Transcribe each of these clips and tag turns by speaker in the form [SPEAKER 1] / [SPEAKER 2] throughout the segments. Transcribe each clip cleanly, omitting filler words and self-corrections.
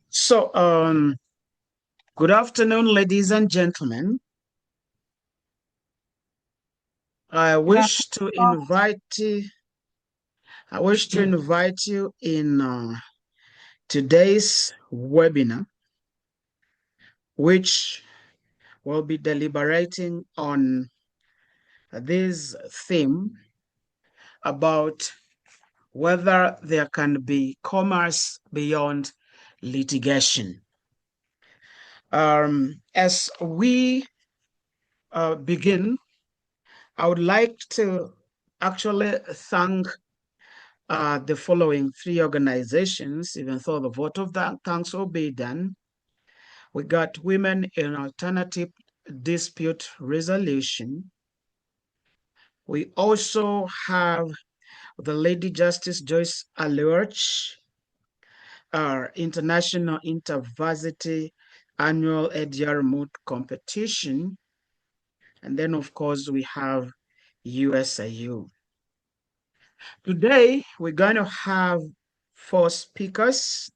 [SPEAKER 1] So, good afternoon, ladies and gentlemen. I
[SPEAKER 2] Good
[SPEAKER 1] wish to
[SPEAKER 2] afternoon.
[SPEAKER 1] invite you, in today's webinar, which will be deliberating on this theme about whether there can be commerce beyond litigation. As we begin, I would like to actually thank the following three organizations, even though the vote of thanks will be done. We got Women in Alternative Dispute Resolution. We also have the Lady Justice Joyce Aluch, our International Intervarsity Annual Pre-Moot Competition. And then, of course, we have USIU. Today, we're going to have four speakers.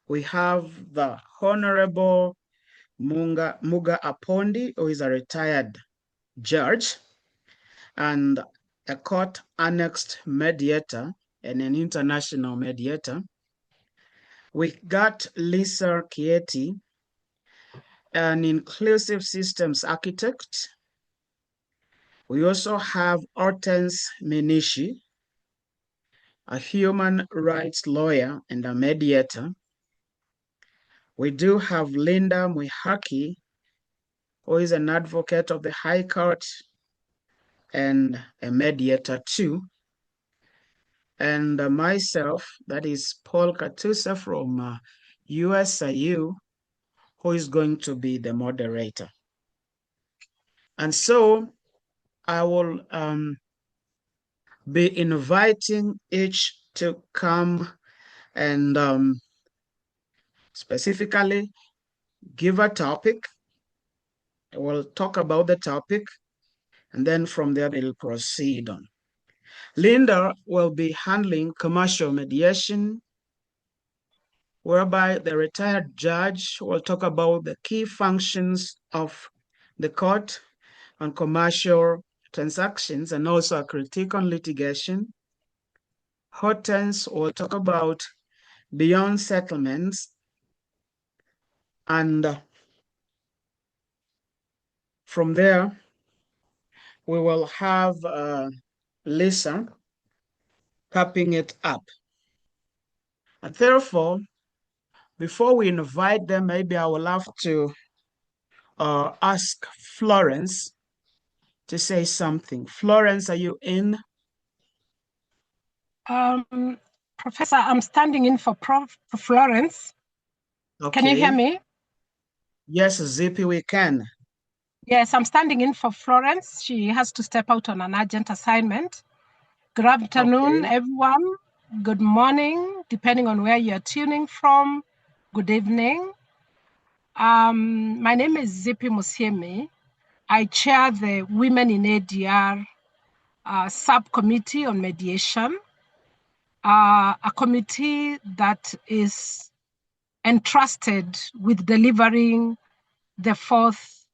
[SPEAKER 1] We have the Honorable Muga Apondi, who is a retired judge and a court annexed mediator and an international mediator. We got Lisa Kieti, an inclusive systems architect. We also have Hortense Minishi, a human rights lawyer and a mediator. We do have Linda Mwihaki, who is an advocate of the High Court and a mediator too. And myself, that is Paul Katusa from USIU, who is going to be the moderator. And so I will be inviting each to come and specifically give a topic. We'll talk about the topic, and then from there we'll proceed on. Linda will be handling commercial mediation, whereby the retired judge will talk about the key functions of the court on commercial transactions and also a critique on litigation. Hortense will talk about beyond settlements, and from there we will have Lisa capping it up. And therefore, before we invite them, maybe I will have to ask Florence to say something. Florence, are you in?
[SPEAKER 2] Professor, I'm standing in for Florence.
[SPEAKER 1] Okay.
[SPEAKER 2] Can you hear me?
[SPEAKER 1] Yes, Zippy, we can.
[SPEAKER 2] Yes, I'm standing in for Florence. She has to step out on an urgent assignment. Good afternoon,
[SPEAKER 1] Okay.
[SPEAKER 2] everyone. Good morning, depending on where you're tuning from. Good evening. My name is Zippy Musiemi. I chair the Women in ADR subcommittee on mediation, a committee that is entrusted with delivering the fourth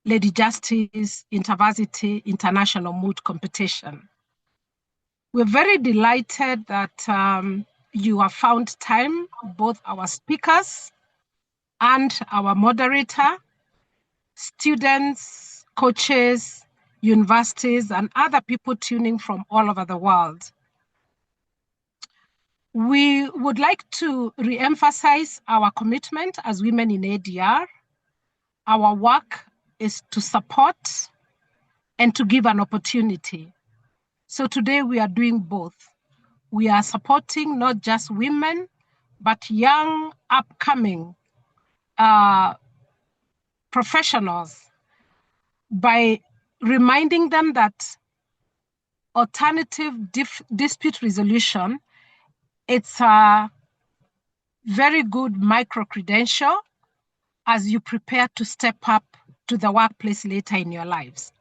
[SPEAKER 2] Lady Justice InterVarsity International Moot Competition. We're very delighted that you have found time, both our speakers and our moderator, students, coaches, universities, and other people tuning from all over the world. We would like to re-emphasize our commitment as women in ADR. Our work is to support and to give an opportunity. So today we are doing both. We are supporting not just women, but young, upcoming professionals by reminding them that alternative dispute resolution, it's a very good micro-credential as you prepare to step up to the workplace later in your lives.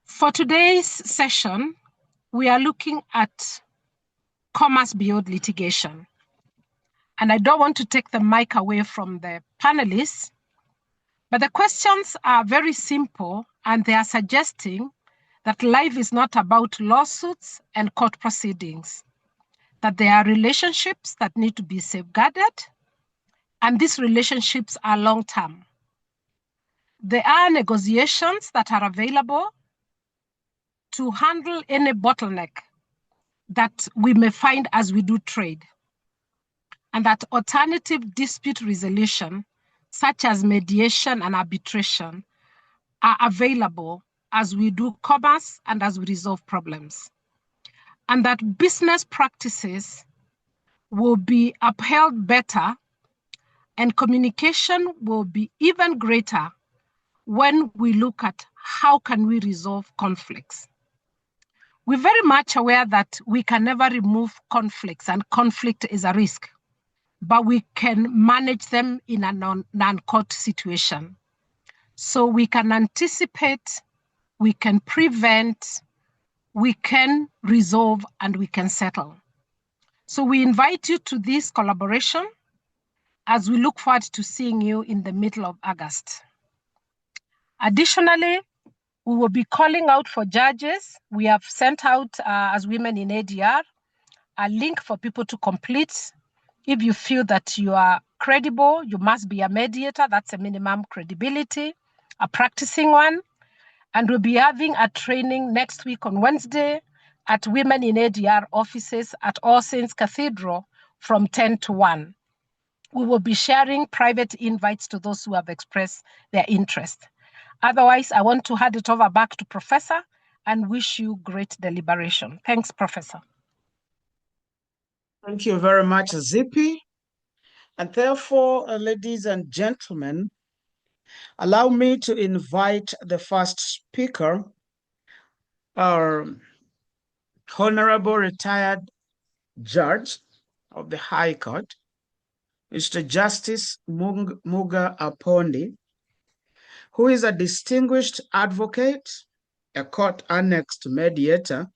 [SPEAKER 2] For today's session, we are looking at commerce beyond litigation. And I don't want to take the mic away from the panelists, but the questions are very simple, and they are suggesting that life is not about lawsuits and court proceedings, that there are relationships that need to be safeguarded, and these relationships are long-term. There are negotiations that are available to handle any bottleneck that we may find as we do trade, and that alternative dispute resolution, such as mediation and arbitration, are available as we do commerce and as we resolve problems, and that business practices will be upheld better and communication will be even greater when we look at how can we resolve conflicts. We're very much aware that we can never remove conflicts, and conflict is a risk, but we can manage them in a non-court situation. So we can anticipate, we can prevent, we can resolve, and we can settle. So we invite you to this collaboration as we look forward to seeing you in the middle of August. Additionally, we will be calling out for judges. We have sent out, as Women in ADR, a link for people to complete. If you feel that you are credible, you must be a mediator. That's a minimum credibility, a practicing one. And we'll be having a training next week on Wednesday at Women in ADR offices at All Saints Cathedral from 10 to 1. We will be sharing private invites to those who have expressed their interest. Otherwise, I want to hand it over back to Professor and wish you great deliberation. Thanks, Professor.
[SPEAKER 1] Thank you very much, Zippy. And therefore, ladies and gentlemen, allow me to invite the first speaker, our Honorable Retired Judge of the High Court, Mr. Justice Muga Apondi, who is a distinguished advocate, a court-annexed mediator,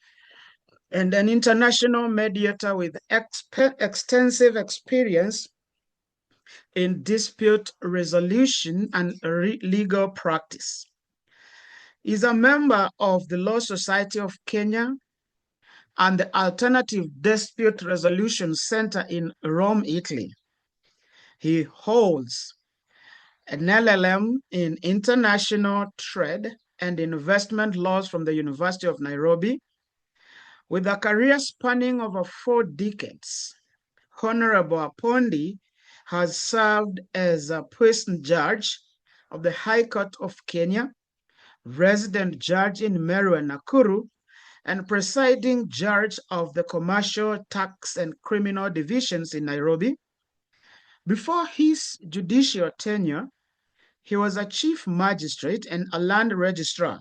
[SPEAKER 1] and an international mediator with extensive experience in dispute resolution and legal practice. He is a member of the Law Society of Kenya and the Alternative Dispute Resolution Center in Rome, Italy. He holds an LLM in international trade and investment laws from the University of Nairobi. With a career spanning over 4 decades, Honorable Apondi has served as a person judge of the High Court of Kenya, resident judge in Meru and Nakuru, and presiding judge of the Commercial, Tax, and Criminal Divisions in Nairobi. Before his judicial tenure, he was a chief magistrate and a land registrar.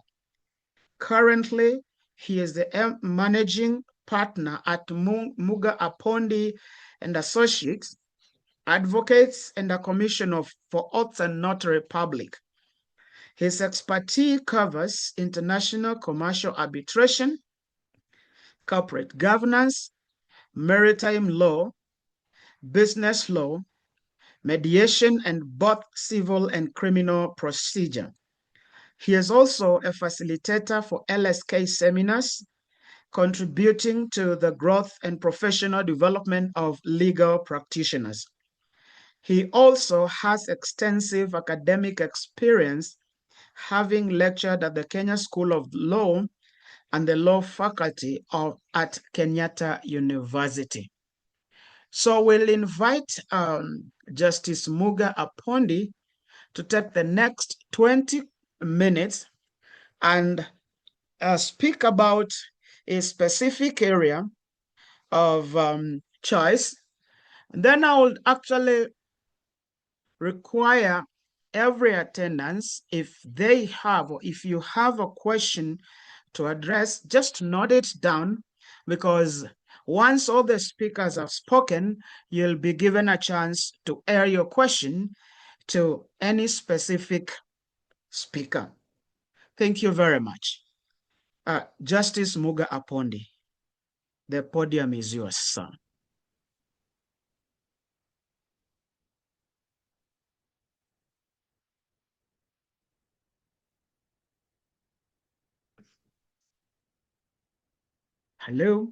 [SPEAKER 1] Currently, he is the managing partner at Muga Apondi and Associates, Advocates, and a commissioner for Oaths and Notary Public. His expertise covers international commercial arbitration, corporate governance, maritime law, business law, mediation, and both civil and criminal procedure. He is also a facilitator for LSK seminars, contributing to the growth and professional development of legal practitioners. He also has extensive academic experience, having lectured at the Kenya School of Law and the law faculty at Kenyatta University. So we'll invite Justice Muga Apondi to take the next 20 minutes and speak about a specific area of choice. And then I will actually require every attendance, if they have, or if you have a question to address, just note it down, because once all the speakers have spoken, you'll be given a chance to air your question to any specific speaker. Thank you very much. Justice Muga Apondi, the podium is yours, sir. Hello?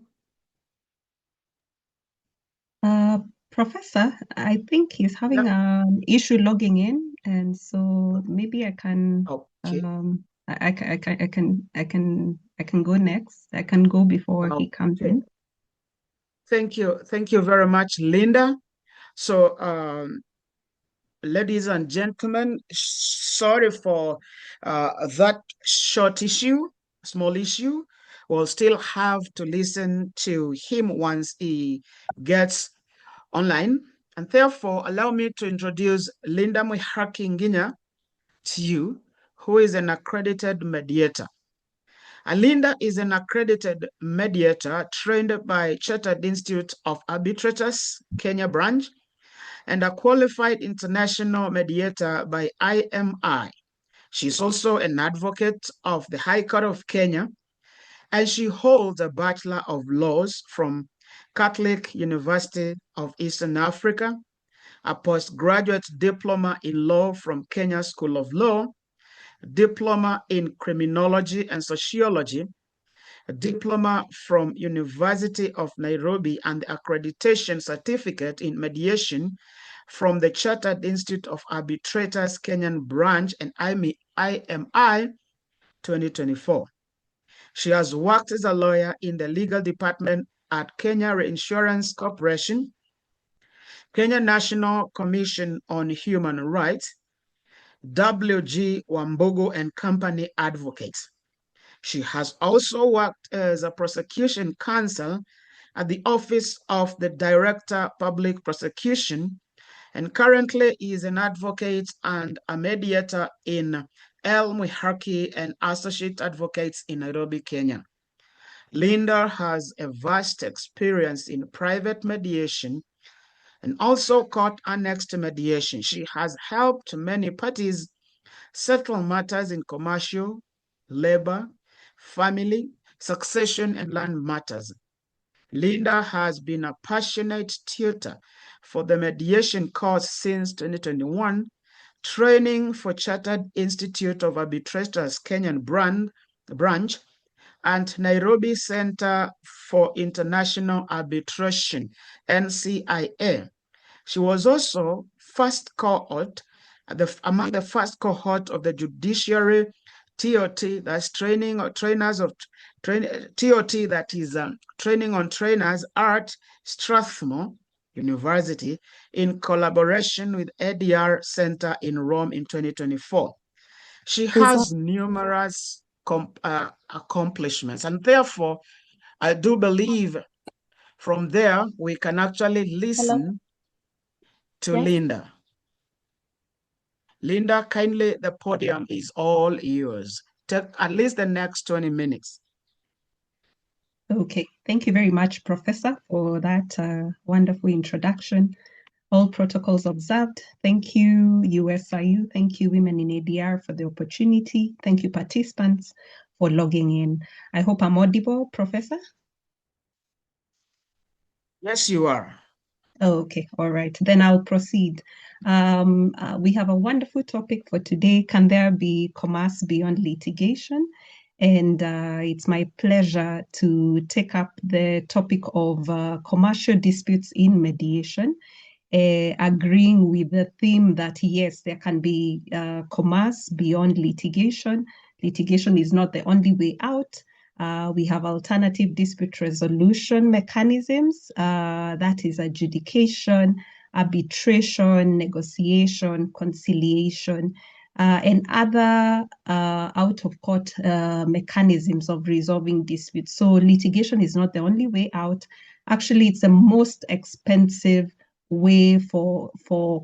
[SPEAKER 3] Uh, Professor, I think he's having
[SPEAKER 1] Yeah.
[SPEAKER 3] an issue logging in, and so maybe I can,
[SPEAKER 1] Okay.
[SPEAKER 3] I can go next. I can go before he comes
[SPEAKER 1] Okay.
[SPEAKER 3] in.
[SPEAKER 1] Thank you. Thank you very much, Linda. So, ladies and gentlemen, sorry for that short issue, small issue. We'll still have to listen to him once he gets online. And therefore, allow me to introduce Linda Mwihaki Nginya to you, who is an accredited mediator. Linda is an accredited mediator trained by Chartered Institute of Arbitrators, Kenya branch, and a qualified international mediator by IMI. She's also an advocate of the High Court of Kenya, and she holds a Bachelor of Laws from Catholic University of Eastern Africa, a postgraduate diploma in law from Kenya School of Law, diploma in criminology and sociology, a diploma from University of Nairobi, and the accreditation certificate in mediation from the Chartered Institute of Arbitrators Kenyan branch and IMI 2024. She has worked as a lawyer in the legal department at Kenya Reinsurance Corporation, Kenya National Commission on Human Rights, WG Wambugu and Company Advocates. She has also worked as a prosecution counsel at the Office of the Director Public Prosecution and currently is an advocate and a mediator in El Mwihaki and Associate Advocates in Nairobi, Kenya. Linda has a vast experience in private mediation and also court annexed mediation. She has helped many parties settle matters in commercial, labor, family, succession, and land matters. Linda has been a passionate tutor for the mediation course since 2021, training for Chartered Institute of Arbitrators Kenyan branch and Nairobi Center for International Arbitration, NCIA. She was also first cohort, among the first cohort of the judiciary TOT, that's training or trainers of TOT, that is training on trainers at Strathmore University in collaboration with ADR Center in Rome in 2024. She
[SPEAKER 3] Is that
[SPEAKER 1] has numerous accomplishments, and therefore, I do believe from there we can actually
[SPEAKER 3] hello?
[SPEAKER 1] listen to
[SPEAKER 3] Yes.
[SPEAKER 1] Linda. Linda, kindly, the podium is all yours. Take at least the next 20 minutes.
[SPEAKER 3] Okay. Thank you very much, Professor, for that wonderful introduction. All protocols observed. Thank you, USIU. Thank you, Women in ADR, for the opportunity. Thank you, participants, for logging in. I hope I'm audible, Professor.
[SPEAKER 1] Yes, you are.
[SPEAKER 3] Okay, all right. Then I'll proceed. We have a wonderful topic for today. Can there be commerce beyond litigation? And it's my pleasure to take up the topic of commercial disputes in mediation, agreeing with the theme that yes, there can be commerce beyond litigation. Litigation is not the only way out. We have alternative dispute resolution mechanisms, that is adjudication, arbitration, negotiation, conciliation, and other out-of-court mechanisms of resolving disputes. So litigation is not the only way out. Actually, it's the most expensive way for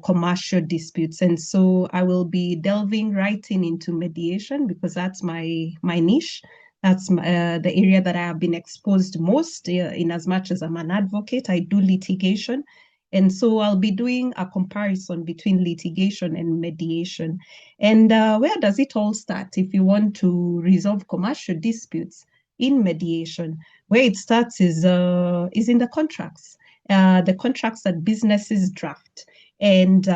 [SPEAKER 3] commercial disputes. And so I will be delving right into mediation because that's my niche. That's the area that I have been exposed most in as much as I'm an advocate. I do litigation. And so I'll be doing a comparison between litigation and mediation. And where does it all start if you want to resolve commercial disputes in mediation? Where it starts is in the contracts that businesses draft. And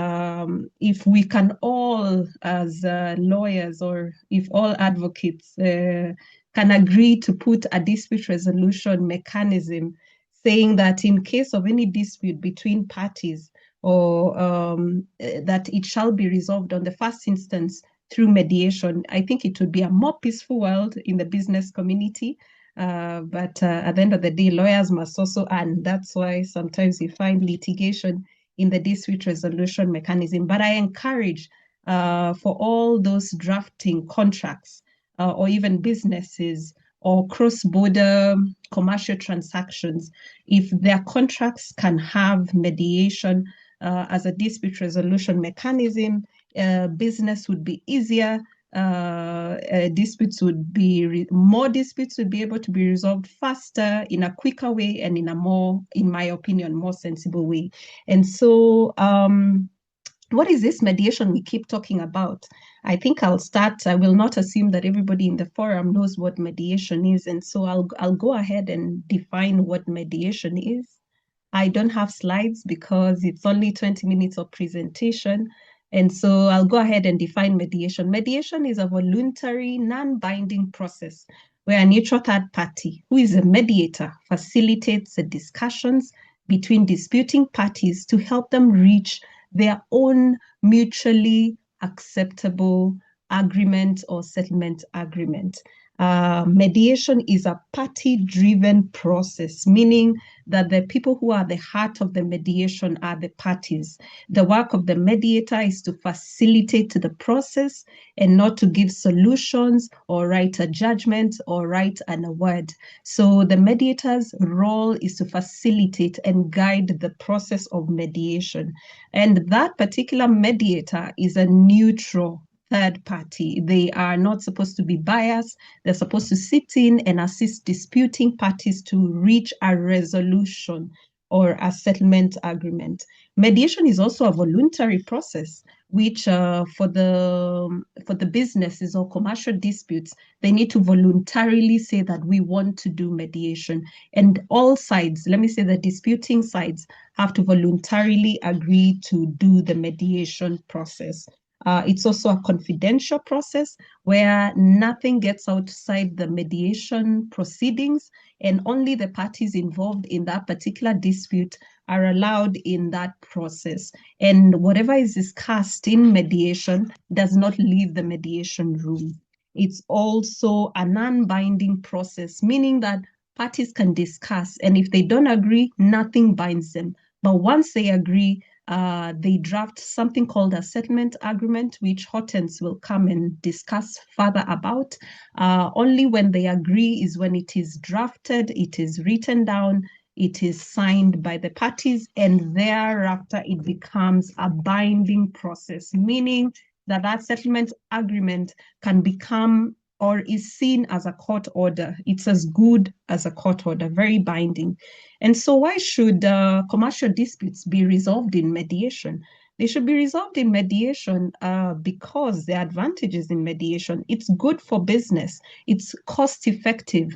[SPEAKER 3] if we can all, as lawyers, or if all advocates can agree to put a dispute resolution mechanism saying that in case of any dispute between parties, or that it shall be resolved on the first instance through mediation. I think it would be a more peaceful world in the business community. But at the end of the day, lawyers must also earn. That's why sometimes you find litigation in the dispute resolution mechanism. But I encourage for all those drafting contracts or even businesses or cross-border commercial transactions, if their contracts can have mediation as a dispute resolution mechanism, business would be easier. Disputes would be more disputes would be able to be resolved faster, in a quicker way, and in a more, in my opinion, more sensible way. And so, what is this mediation we keep talking about? I think I'll start. I will not assume that everybody in the forum knows what mediation is, and so I'll go ahead and define what mediation is. I don't have slides because it's only 20 minutes of presentation. And so I'll go ahead and define mediation. Mediation is a voluntary, non-binding process where a neutral third party, who is a mediator, facilitates the discussions between disputing parties to help them reach their own mutually acceptable agreement or settlement agreement. Mediation is a party-driven process, meaning that the people who are the heart of the mediation are the parties. The work of the mediator is to facilitate the process and not to give solutions or write a judgment or write an award. So the mediator's role is to facilitate and guide the process of mediation. And that particular mediator is a neutral third party. They are not supposed to be biased. They're supposed to sit in and assist disputing parties to reach a resolution or a settlement agreement. Mediation is also a voluntary process, which for the businesses or commercial disputes, they need to voluntarily say that we want to do mediation. And all sides, let me say the disputing sides, have to voluntarily agree to do the mediation process. It's also a confidential process where nothing gets outside the mediation proceedings, and only the parties involved in that particular dispute are allowed in that process. And whatever is discussed in mediation does not leave the mediation room. It's also a non-binding process, meaning that parties can discuss, and if they don't agree, nothing binds them. But once they agree, they draft something called a settlement agreement, which Hortense will come and discuss further about. Only when they agree is when it is drafted, it is written down, it is signed by the parties, and thereafter it becomes a binding process, meaning that that settlement agreement can become or is seen as a court order. It's as good as a court order, very binding. And so why should commercial disputes be resolved in mediation? They should be resolved in mediation because the advantages in mediation, it's good for business, it's cost effective.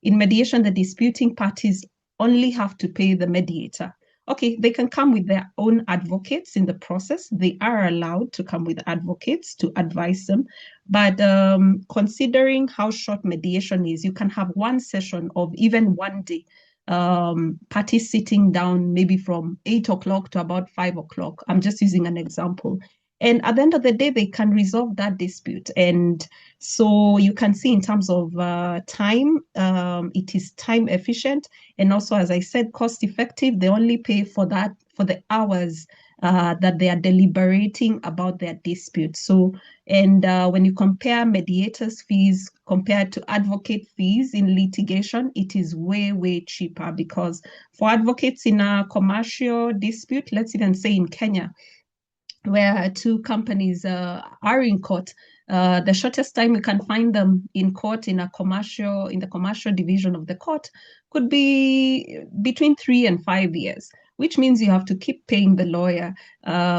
[SPEAKER 3] In mediation, the disputing parties only have to pay the mediator. Okay, they can come with their own advocates in the process. They are allowed to come with advocates to advise them. But considering how short mediation is, you can have one session of even one day, parties sitting down maybe from 8 o'clock to about 5 o'clock. I'm just using an example. And at the end of the day, they can resolve that dispute. And so you can see in terms of time, it is time efficient. And also, as I said, cost effective. They only pay for that, for the hours that they are deliberating about their dispute. So, and when you compare mediators' fees compared to advocate fees in litigation, it is way, way cheaper, because for advocates in a commercial dispute, let's even say in Kenya, where two companies are in court, the shortest time you can find them in court in the commercial division of the court could be between 3 and 5 years, which means you have to keep paying the lawyer,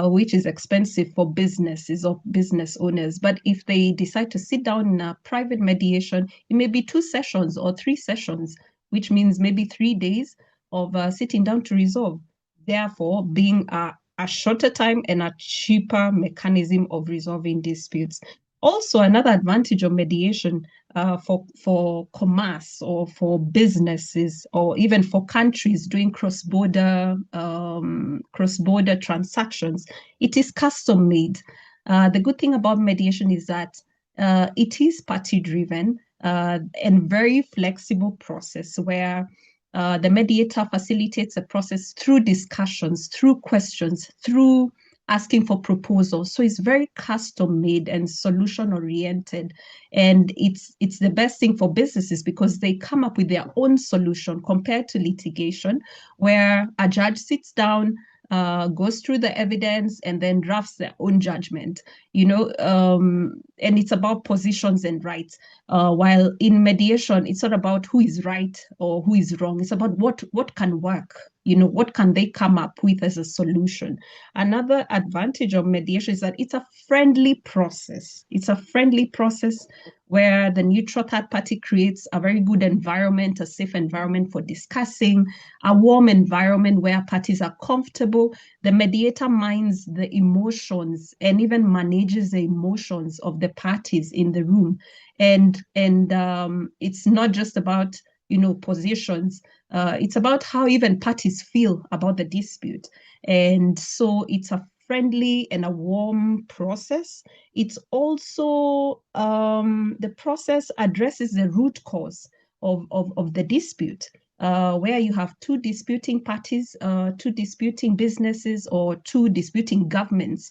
[SPEAKER 3] which is expensive for businesses or business owners. But if they decide to sit down in a private mediation, it may be 2 sessions or 3 sessions, which means maybe 3 days of sitting down to resolve. Therefore, being a shorter time and a cheaper mechanism of resolving disputes. Also, another advantage of mediation, for commerce or for businesses or even for countries doing cross-border transactions, it is custom made. The good thing about mediation is that it is party-driven and very flexible process where the mediator facilitates a process through discussions, through questions, through asking for proposals. So it's very custom made and solution oriented. And it's the best thing for businesses because they come up with their own solution compared to litigation, where a judge sits down, goes through the evidence and then drafts their own judgment, and it's about positions and rights. While in mediation, it's not about who is right or who is wrong. It's about what can work. What can they come up with as a solution? Another advantage of mediation is that it's a friendly process. It's a friendly process where the neutral third party creates a very good environment, a safe environment for discussing, a warm environment where parties are comfortable. The mediator minds the emotions and even manages the emotions of the parties in the room. And it's not just about positions. It's about how even parties feel about the dispute. And so it's a friendly and a warm process. It's also the process addresses the root cause of the dispute, where you have two disputing parties, two disputing businesses, or two disputing governments.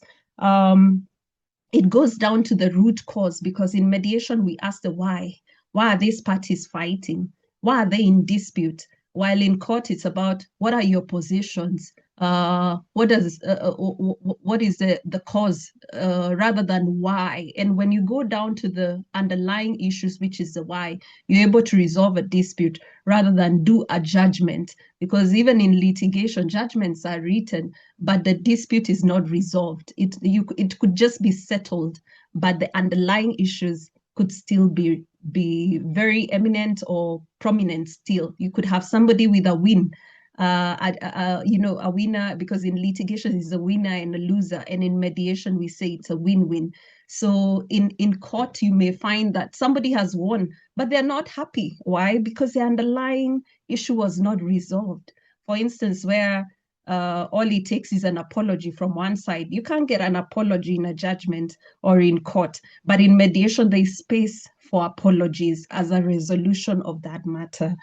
[SPEAKER 3] It goes down to the root cause, because in mediation, we ask the why. Why are these parties fighting? Why are they in dispute? While in court, it's about what are your positions? What is the cause, rather than why? And when you go down to the underlying issues, which is the why, you're able to resolve a dispute rather than do a judgment. Because even in litigation, judgments are written, but the dispute is not resolved. It could just be settled, but the underlying issues could still be very eminent or prominent still. You could have somebody with a win, a winner, because in litigation is a winner and a loser, and in mediation we say it's a win-win. So in court you may find that somebody has won, but they're not happy. Why? Because the underlying issue was not resolved. For instance, where all it takes is an apology from one side. You can't get an apology in a judgment or in court, but in mediation, there's space for apologies as a resolution of that matter.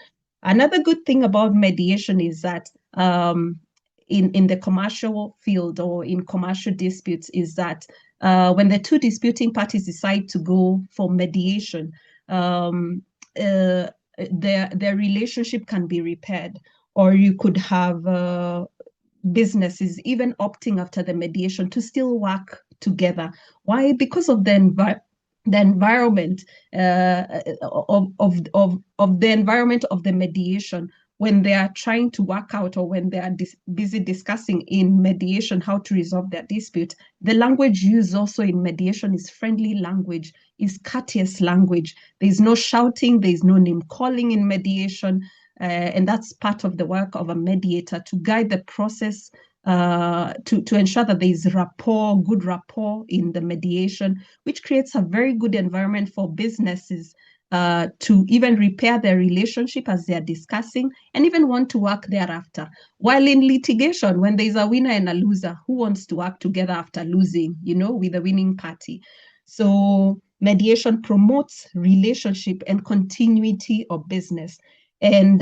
[SPEAKER 3] Another good thing about mediation is that in the commercial field or in commercial disputes is that when the two disputing parties decide to go for mediation, their relationship can be repaired, or you could have businesses even opting after the mediation to still work together. Why? Because of the environment of the environment of the mediation. When they are trying to work out, or when they are busy discussing in mediation how to resolve their dispute, the language used also in mediation is friendly language, is courteous language. There's no shouting, there's no name calling in mediation. And that's part of the work of a mediator, to guide the process, to ensure that there is good rapport in the mediation, which creates a very good environment for businesses to even repair their relationship as they're discussing and even want to work thereafter. While in litigation, when there's a winner and a loser, who wants to work together after losing, with the winning party? So mediation promotes relationship and continuity of business. And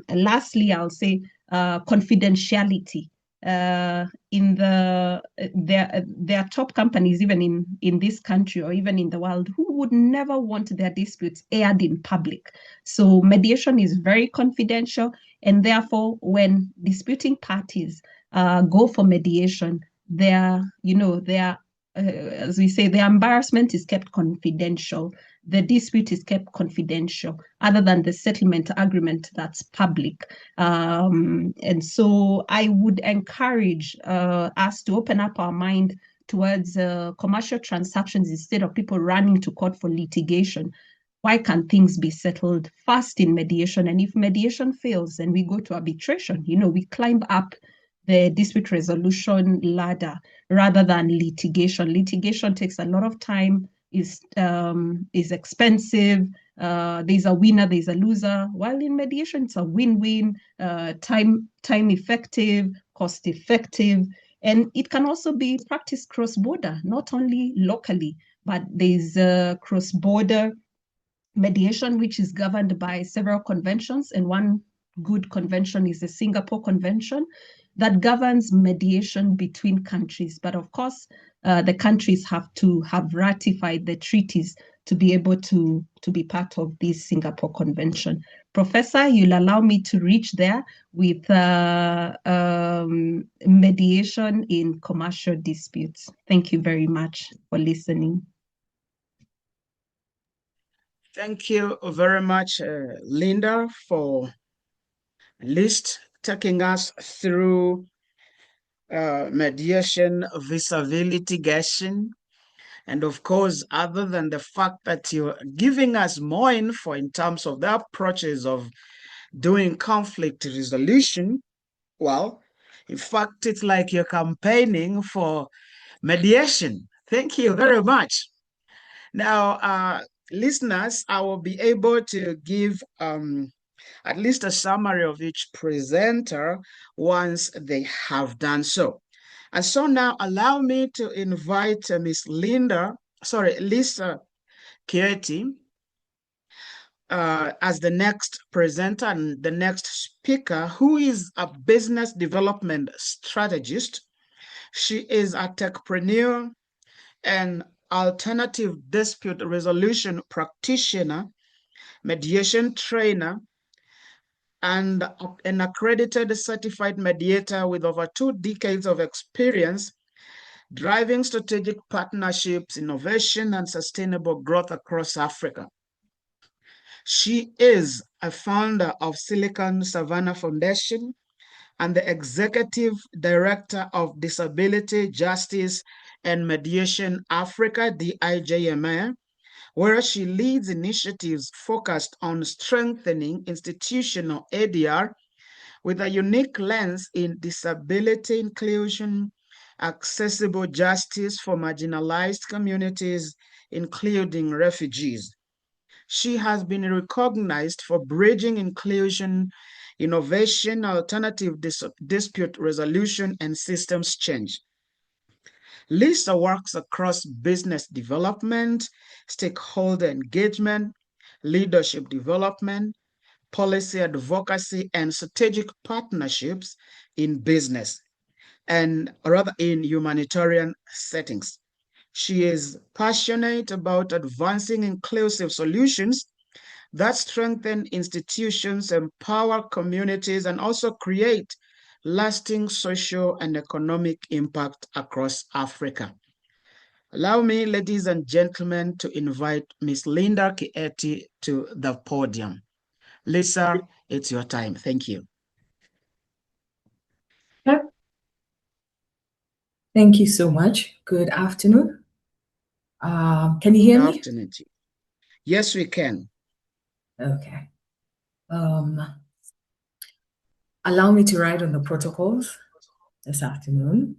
[SPEAKER 3] lastly, I'll say confidentiality. There are top companies, even in this country or even in the world, who would never want their disputes aired in public. So mediation is very confidential, and therefore, when disputing parties go for mediation, as we say, the embarrassment is kept confidential. The dispute is kept confidential, other than the settlement agreement that's public. And so I would encourage us to open up our mind towards commercial transactions instead of people running to court for litigation. Why can't things be settled fast in mediation? And if mediation fails, then we go to arbitration. We climb up the dispute resolution ladder rather than litigation. Litigation takes a lot of time, is expensive, there's a winner, there's a loser. While in mediation, it's a win-win, time effective, cost effective, and it can also be practiced cross-border, not only locally, but there's cross-border mediation, which is governed by several conventions, and one good convention is the Singapore Convention that governs mediation between countries. But of course, the countries have to have ratified the treaties to be able to be part of this Singapore Convention. Professor, you'll allow me to reach there with mediation in commercial disputes. Thank you very much for listening.
[SPEAKER 1] Thank you very much, Linda, for at least taking us through mediation vis-a-vis litigation. And of course, other than the fact that you're giving us more info in terms of the approaches of doing conflict resolution, well, in fact, it's like you're campaigning for mediation. Thank you very much. Now, listeners, I will be able to give at least a summary of each presenter once they have done so. And so now allow me to invite Miss Lisa Kieti as the next presenter and the next speaker, who is a business development strategist. She is a techpreneur and alternative dispute resolution practitioner, mediation trainer, and an accredited certified mediator with over 2 decades of experience driving strategic partnerships, innovation, and sustainable growth across Africa. She is a founder of Silicon Savannah Foundation and the executive director of Disability Justice and Mediation Africa, DIJMA, where she leads initiatives focused on strengthening institutional ADR with a unique lens in disability inclusion, accessible justice for marginalized communities, including refugees. She has been recognized for bridging inclusion, innovation, alternative dispute resolution, and systems change. Lisa works across business development, stakeholder engagement, leadership development, policy advocacy, and strategic partnerships in business, and rather in humanitarian settings. She is passionate about advancing inclusive solutions that strengthen institutions, empower communities, and also create lasting social and economic impact across Africa. Allow me, ladies and gentlemen, to invite Ms. Linda Kieti to the podium. Lisa, it's your time. Thank you.
[SPEAKER 4] Thank you so much. Good afternoon. Can you hear me?
[SPEAKER 1] Good afternoon. Yes, we can.
[SPEAKER 4] Okay. Allow me to write on the protocols this afternoon.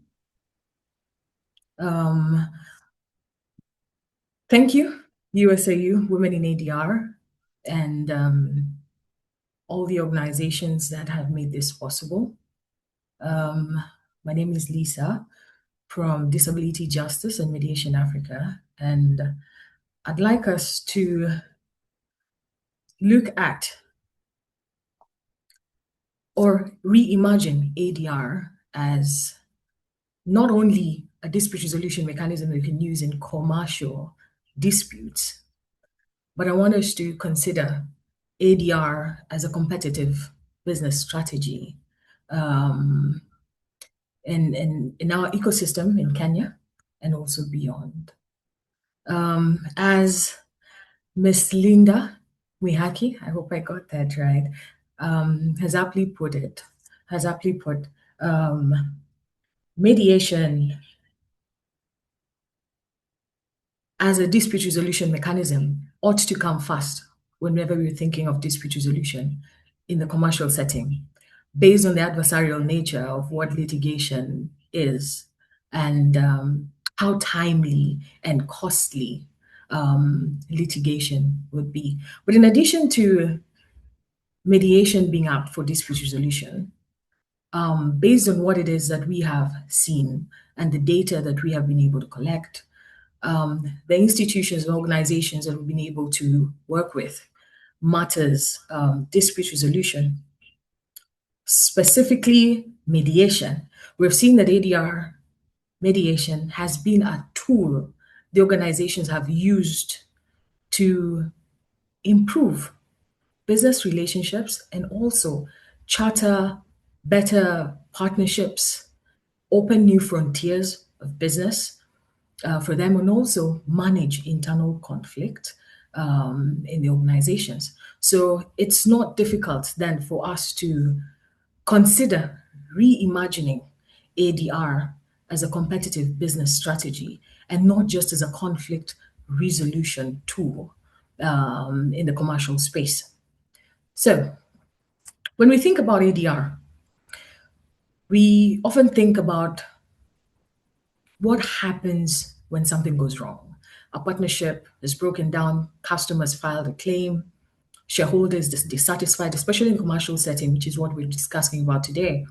[SPEAKER 4] Thank you, USAU, Women in ADR, and all the organizations that have made this possible. My name is Lisa from Disability Justice and Mediation Africa, and I'd like us to look at or reimagine ADR as not only a dispute resolution mechanism that we can use in commercial disputes, but I want us to consider ADR as a competitive business strategy in our ecosystem in Kenya and also beyond. As Ms. Linda Mihaki, I hope I got that right, has aptly put, mediation as a dispute resolution mechanism ought to come first whenever we're thinking of dispute resolution in the commercial setting, based on the adversarial nature of what litigation is and how timely and costly litigation would be. But in addition to mediation being apt for dispute resolution, based on what it is that we have seen and the data that we have been able to collect, the institutions and organizations that we've been able to work with matters dispute resolution, specifically mediation. We've seen that ADR mediation has been a tool the organizations have used to improve business relationships and also charter better partnerships, open new frontiers of business for them, and also manage internal conflict in the organizations. So it's not difficult then for us to consider reimagining ADR as a competitive business strategy and not just as a conflict resolution tool in the commercial space. So when we think about ADR, we often think about what happens when something goes wrong. A partnership is broken down, customers filed a claim, shareholders dissatisfied, especially in commercial setting, which is what we're discussing about today.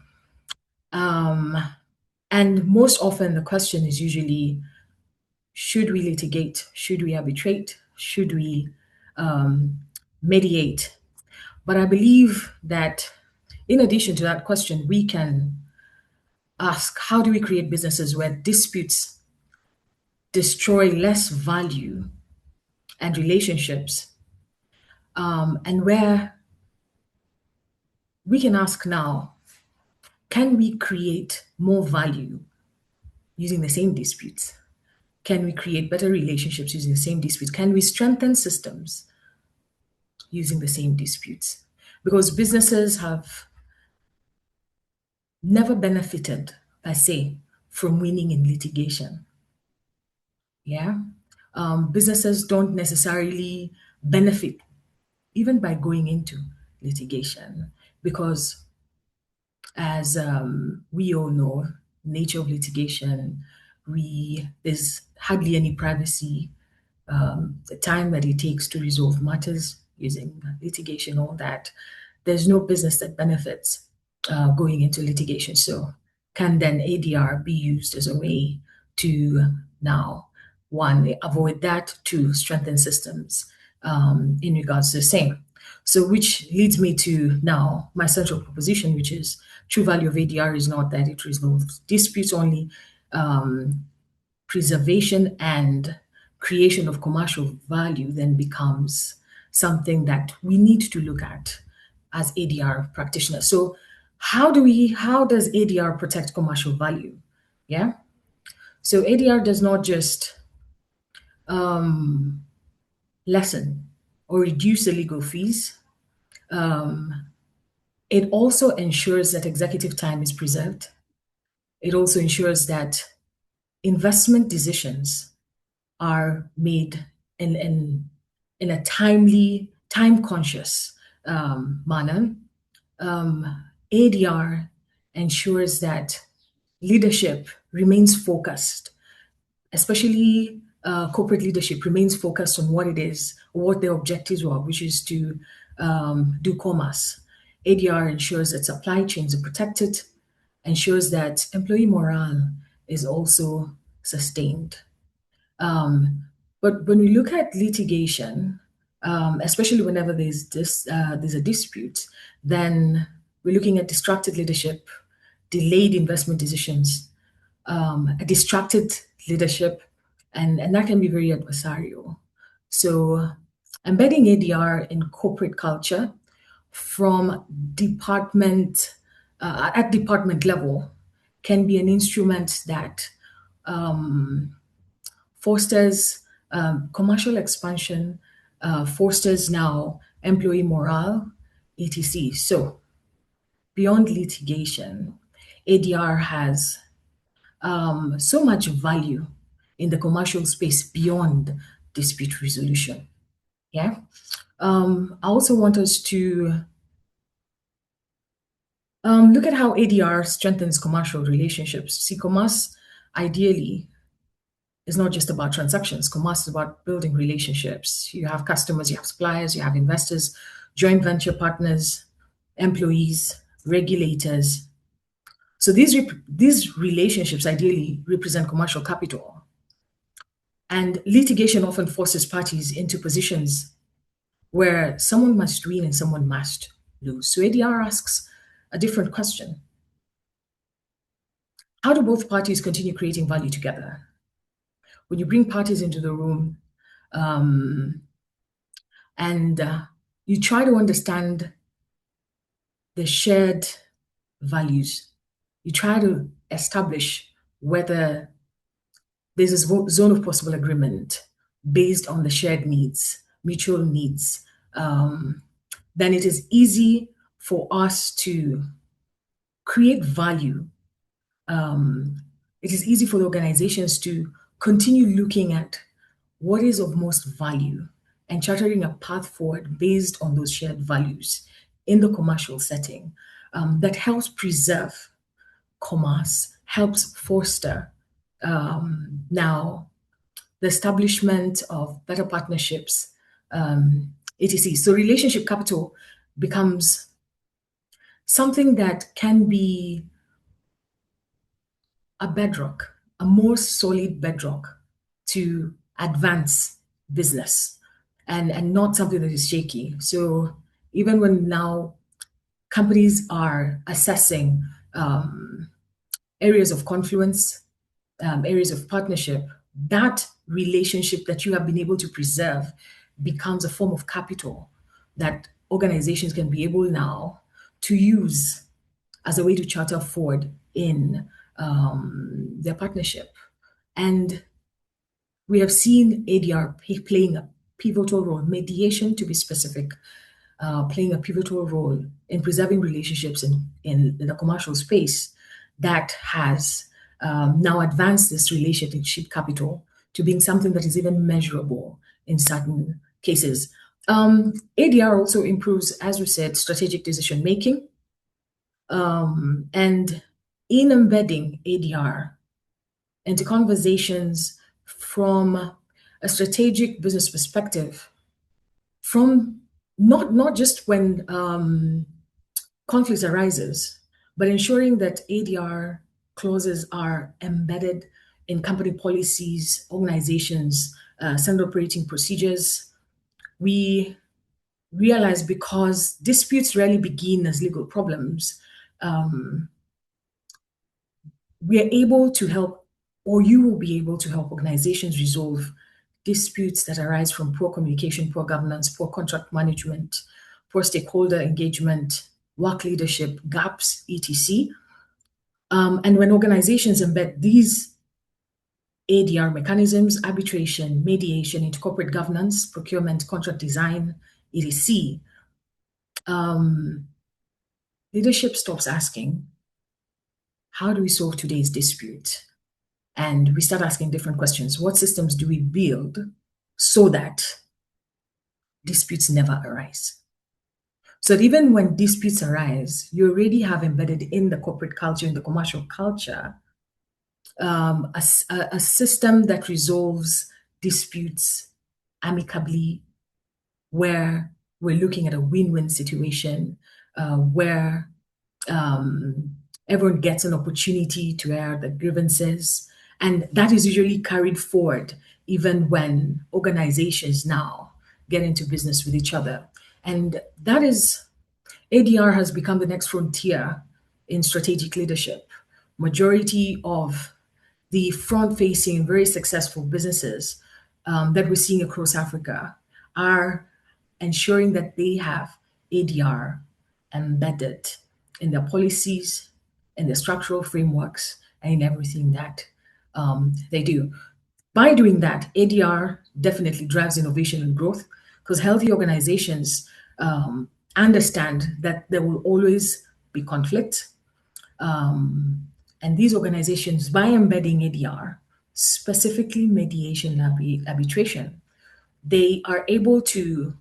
[SPEAKER 4] And most often the question is usually, should we litigate? Should we arbitrate? Should we mediate? But I believe that in addition to that question, we can ask, how do we create businesses where disputes destroy less value and relationships, and where we can ask now, can we create more value using the same disputes? Can we create better relationships using the same disputes? Can we strengthen systems using the same disputes? Because businesses have never benefited, per se, from winning in litigation. Yeah. Businesses don't necessarily benefit even by going into litigation because, as we all know, nature of litigation, there's hardly any privacy. The time that it takes to resolve matters using litigation, all that, there's no business that benefits going into litigation. So can then ADR be used as a way to now, one, avoid that, two, strengthen systems in regards to the same. So which leads me to now my central proposition, which is true value of ADR is not that it resolves disputes only. Preservation and creation of commercial value then becomes something that we need to look at as ADR practitioners. So how does ADR protect commercial value? Yeah. So ADR does not just lessen or reduce the legal fees. It also ensures that executive time is preserved. It also ensures that investment decisions are made in a timely, time-conscious manner. ADR ensures that leadership remains focused, especially corporate leadership remains focused on what it is, what their objectives were, which is to do commerce. ADR ensures that supply chains are protected, ensures that employee morale is also sustained. But when we look at litigation, especially whenever there's a dispute, then we're looking at distracted leadership, delayed investment decisions, a distracted leadership, and that can be very adversarial. So embedding ADR in corporate culture from department at department level can be an instrument that fosters commercial expansion, fosters now employee morale, etc. So beyond litigation, ADR has so much value in the commercial space beyond dispute resolution. Yeah. I also want us to look at how ADR strengthens commercial relationships. See, commerce ideally is not just about transactions. Commerce is about building relationships. You have customers, you have suppliers, you have investors, joint venture partners, employees, regulators. So these relationships ideally represent commercial capital. And litigation often forces parties into positions where someone must win and someone must lose. So ADR asks a different question. How do both parties continue creating value together? When you bring parties into the room, and you try to understand the shared values, you try to establish whether there's a zone of possible agreement based on the shared needs, mutual needs, then it is easy for us to create value. It is easy for the organizations to continue looking at what is of most value and chartering a path forward based on those shared values in the commercial setting that helps preserve commerce, helps foster now the establishment of better partnerships, etc. So relationship capital becomes something that can be a bedrock, a more solid bedrock to advance business and not something that is shaky. So even when now companies are assessing areas of confluence, areas of partnership, that relationship that you have been able to preserve becomes a form of capital that organizations can be able now to use as a way to charter forward in their partnership. And we have seen ADR playing a pivotal role, mediation to be specific, playing a pivotal role in preserving relationships in the commercial space that has now advanced this relationship capital to being something that is even measurable in certain cases. ADR also improves, as we said, strategic decision making. And in embedding ADR into conversations from a strategic business perspective, from not just when conflicts arises, but ensuring that ADR clauses are embedded in company policies, organizations, standard operating procedures. We realize because disputes rarely begin as legal problems, we are able to help, or you will be able to help organizations resolve disputes that arise from poor communication, poor governance, poor contract management, poor stakeholder engagement, work leadership, gaps, etc. And when organizations embed these ADR mechanisms, arbitration, mediation into corporate governance, procurement, contract design, etc., leadership stops asking, how do we solve today's dispute? And we start asking different questions. What systems do we build so that disputes never arise? So that even when disputes arise, you already have embedded in the corporate culture, in the commercial culture, a system that resolves disputes amicably, where we're looking at a win-win situation, where everyone gets an opportunity to air their grievances. And that is usually carried forward even when organizations now get into business with each other. And that is, ADR has become the next frontier in strategic leadership. Majority of the front-facing, very successful businesses that we're seeing across Africa are ensuring that they have ADR embedded in their policies, in their structural frameworks, and in everything that they do. By doing that, ADR definitely drives innovation and growth because healthy organizations understand that there will always be conflict. And these organizations, by embedding ADR, specifically mediation and arbitration, they are able to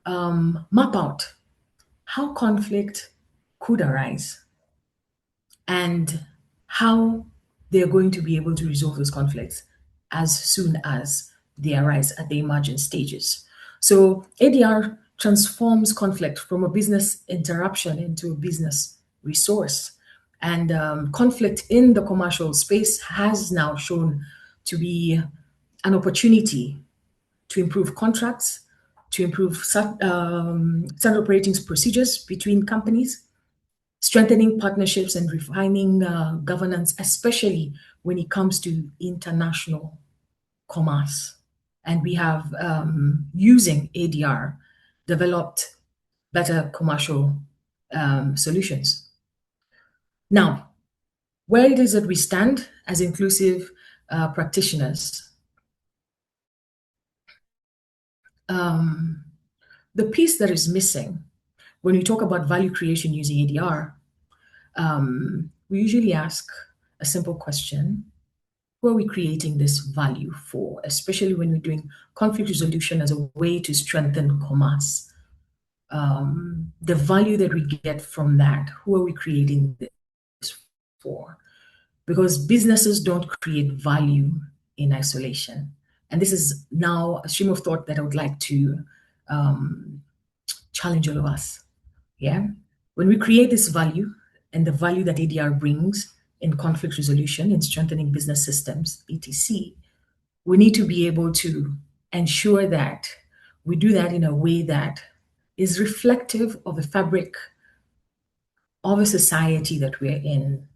[SPEAKER 4] map out how conflict could arise and how they're going to be able to resolve those conflicts. as soon as they arise at the emergent stages. So ADR transforms conflict from a business interruption into a business resource. And conflict in the commercial space has now shown to be an opportunity to improve contracts, to improve standard operating procedures between companies, strengthening partnerships and refining governance, especially when it comes to international commerce. And we have, using ADR, developed better commercial solutions. Now, where it is that we stand as inclusive practitioners, the piece that is missing when we talk about value creation using ADR, we usually ask a simple question: who are we creating this value for? Especially when we're doing conflict resolution as a way to strengthen commerce. The value that we get from that, who are we creating this for? Because businesses don't create value in isolation. And this is now a stream of thought that I would like to challenge all of us. Yeah. When we create this value and the value that ADR brings in conflict resolution, in strengthening business systems, etc., we need to be able to ensure that we do that in a way that is reflective of the fabric of a society that we're in,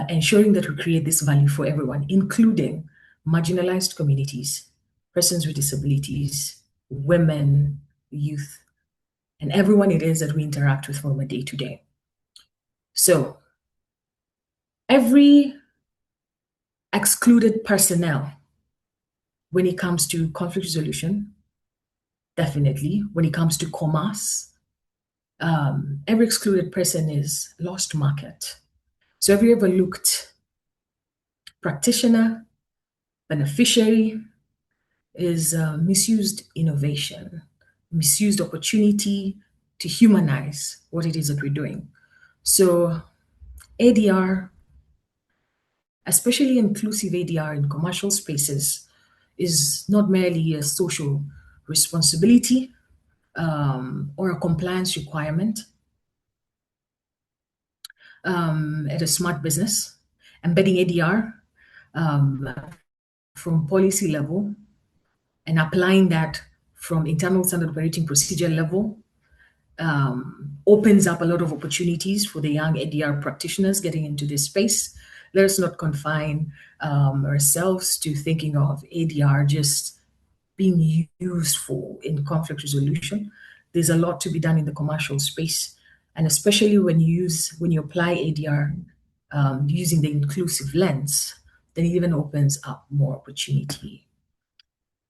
[SPEAKER 4] ensuring that we create this value for everyone, including marginalized communities, persons with disabilities, women, youth, and everyone it is that we interact with from a day to day. So every excluded personnel when it comes to conflict resolution, definitely when it comes to commerce, every excluded person is lost market. So have you ever looked practitioner, beneficiary is misused innovation, misused opportunity to humanize what it is that we're doing. So ADR, especially inclusive ADR in commercial spaces, is not merely a social responsibility or a compliance requirement at a smart business. Embedding ADR from policy level and applying that from internal standard operating procedure level opens up a lot of opportunities for the young ADR practitioners getting into this space. Let us not confine ourselves to thinking of ADR just being useful in conflict resolution. There's a lot to be done in the commercial space, and especially when you apply ADR using the inclusive lens, then it even opens up more opportunity.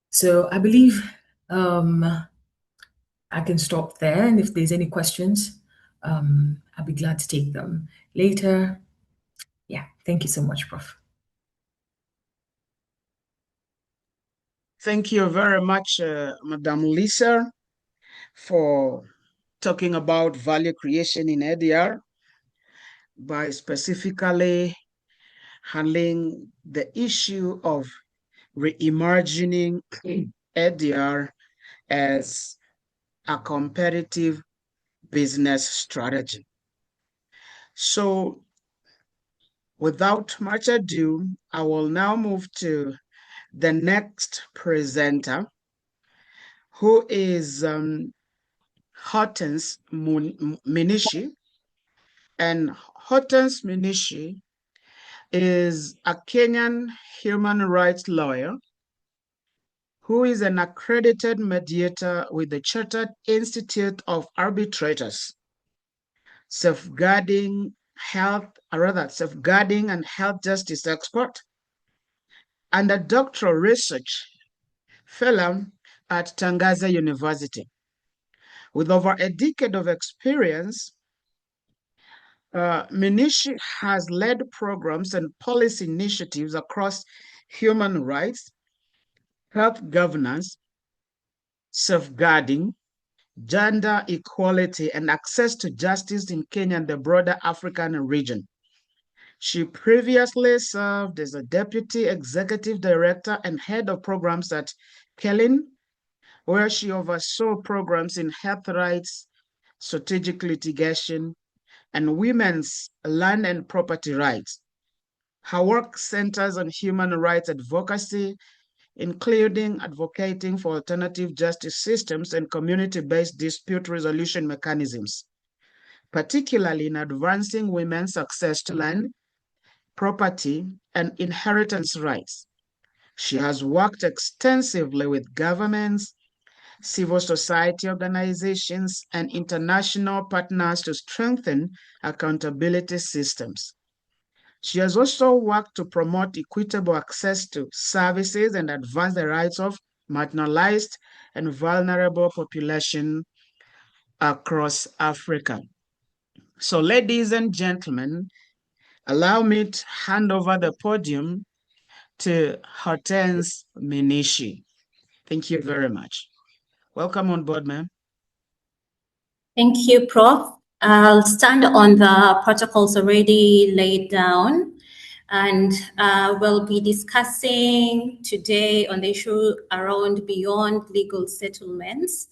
[SPEAKER 4] So I believe I can stop there, and if there's any questions, I'll be glad to take them later. Yeah, thank you so much, Prof.
[SPEAKER 1] Thank you very much, Madam Lisa, for talking about value creation in ADR by specifically handling the issue of reimagining ADR as a competitive business strategy. So without much ado, I will now move to the next presenter, who is Hortense Minishi. And Hortense Minishi is a Kenyan human rights lawyer who is an accredited mediator with the Chartered Institute of Arbitrators, safeguarding and health justice expert, and a doctoral research fellow at Tangaza University. With over a decade of experience, Minishi has led programs and policy initiatives across human rights, health governance, safeguarding, gender equality, and access to justice in Kenya and the broader African region. She previously served as a Deputy Executive Director and Head of Programs at Kellin, where she oversaw programs in health rights, strategic litigation, and women's land and property rights. Her work centers on human rights advocacy, including advocating for alternative justice systems and community-based dispute resolution mechanisms, particularly in advancing women's access to land, property, and inheritance rights. She has worked extensively with governments, civil society organizations, and international partners to strengthen accountability systems. She has also worked to promote equitable access to services and advance the rights of marginalized and vulnerable populations across Africa. So, ladies and gentlemen, allow me to hand over the podium to Hortense Minishi. Thank you very much. Welcome on board, ma'am.
[SPEAKER 5] Thank you, Prof. I'll stand on the protocols already laid down, and we'll be discussing today on the issue around beyond legal settlements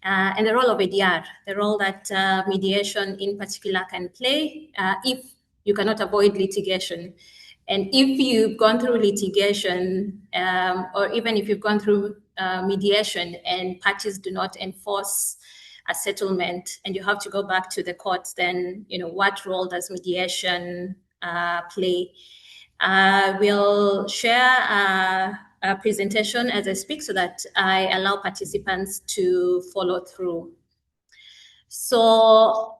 [SPEAKER 5] and the role of ADR, the role that mediation in particular can play if you cannot avoid litigation. And if you've gone through litigation, or even if you've gone through mediation and parties do not enforce a settlement and you have to go back to the courts, then what role does mediation play? We'll share a presentation as I speak so that I allow participants to follow through. So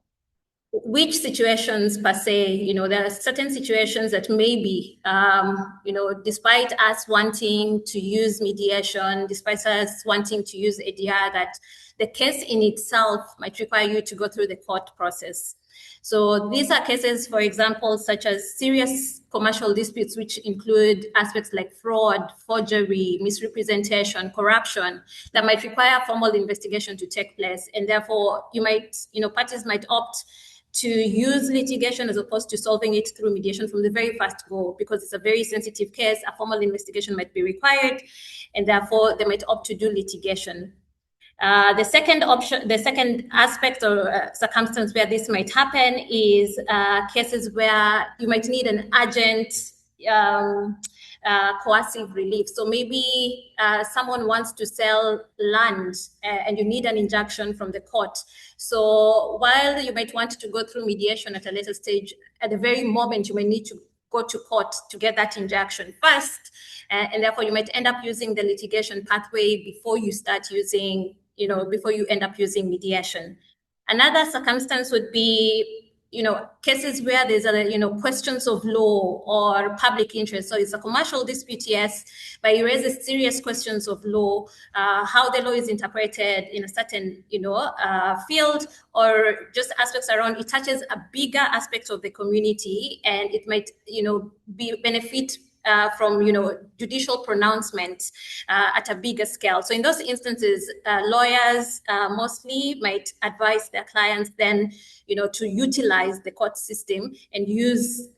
[SPEAKER 5] which situations per se, there are certain situations that maybe, despite us wanting to use mediation, despite us wanting to use ADR, that the case in itself might require you to go through the court process. So these are cases, for example, such as serious commercial disputes, which include aspects like fraud, forgery, misrepresentation, corruption, that might require formal investigation to take place. And therefore, parties might opt to use litigation as opposed to solving it through mediation from the very first go, because it's a very sensitive case. A formal investigation might be required, and therefore they might opt to do litigation. The second aspect or circumstance where this might happen is cases where you might need an urgent coercive relief. So maybe someone wants to sell land and you need an injunction from the court. So while you might want to go through mediation at a later stage, at the very moment you may need to go to court to get that injunction first, and therefore you might end up using the litigation pathway before you start using, before you end up using mediation. Another circumstance would be, cases where there's questions of law or public interest. So it's a commercial dispute, yes, but it raises serious questions of law, how the law is interpreted in a certain, field, or just aspects around, it touches a bigger aspect of the community, and it might, benefit from judicial pronouncements at a bigger scale. So in those instances, lawyers mostly might advise their clients then to utilize the court system and use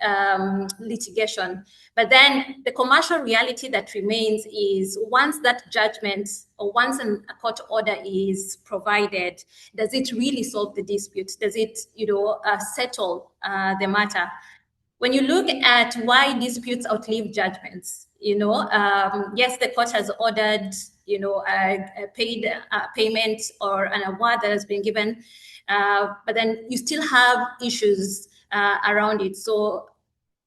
[SPEAKER 5] litigation. But then the commercial reality that remains is, once that judgment or once a court order is provided, does it really solve the dispute? Does it settle the matter? When you look at why disputes outlive judgments, yes, the court has ordered, a paid payment or an award that has been given, but then you still have issues around it. So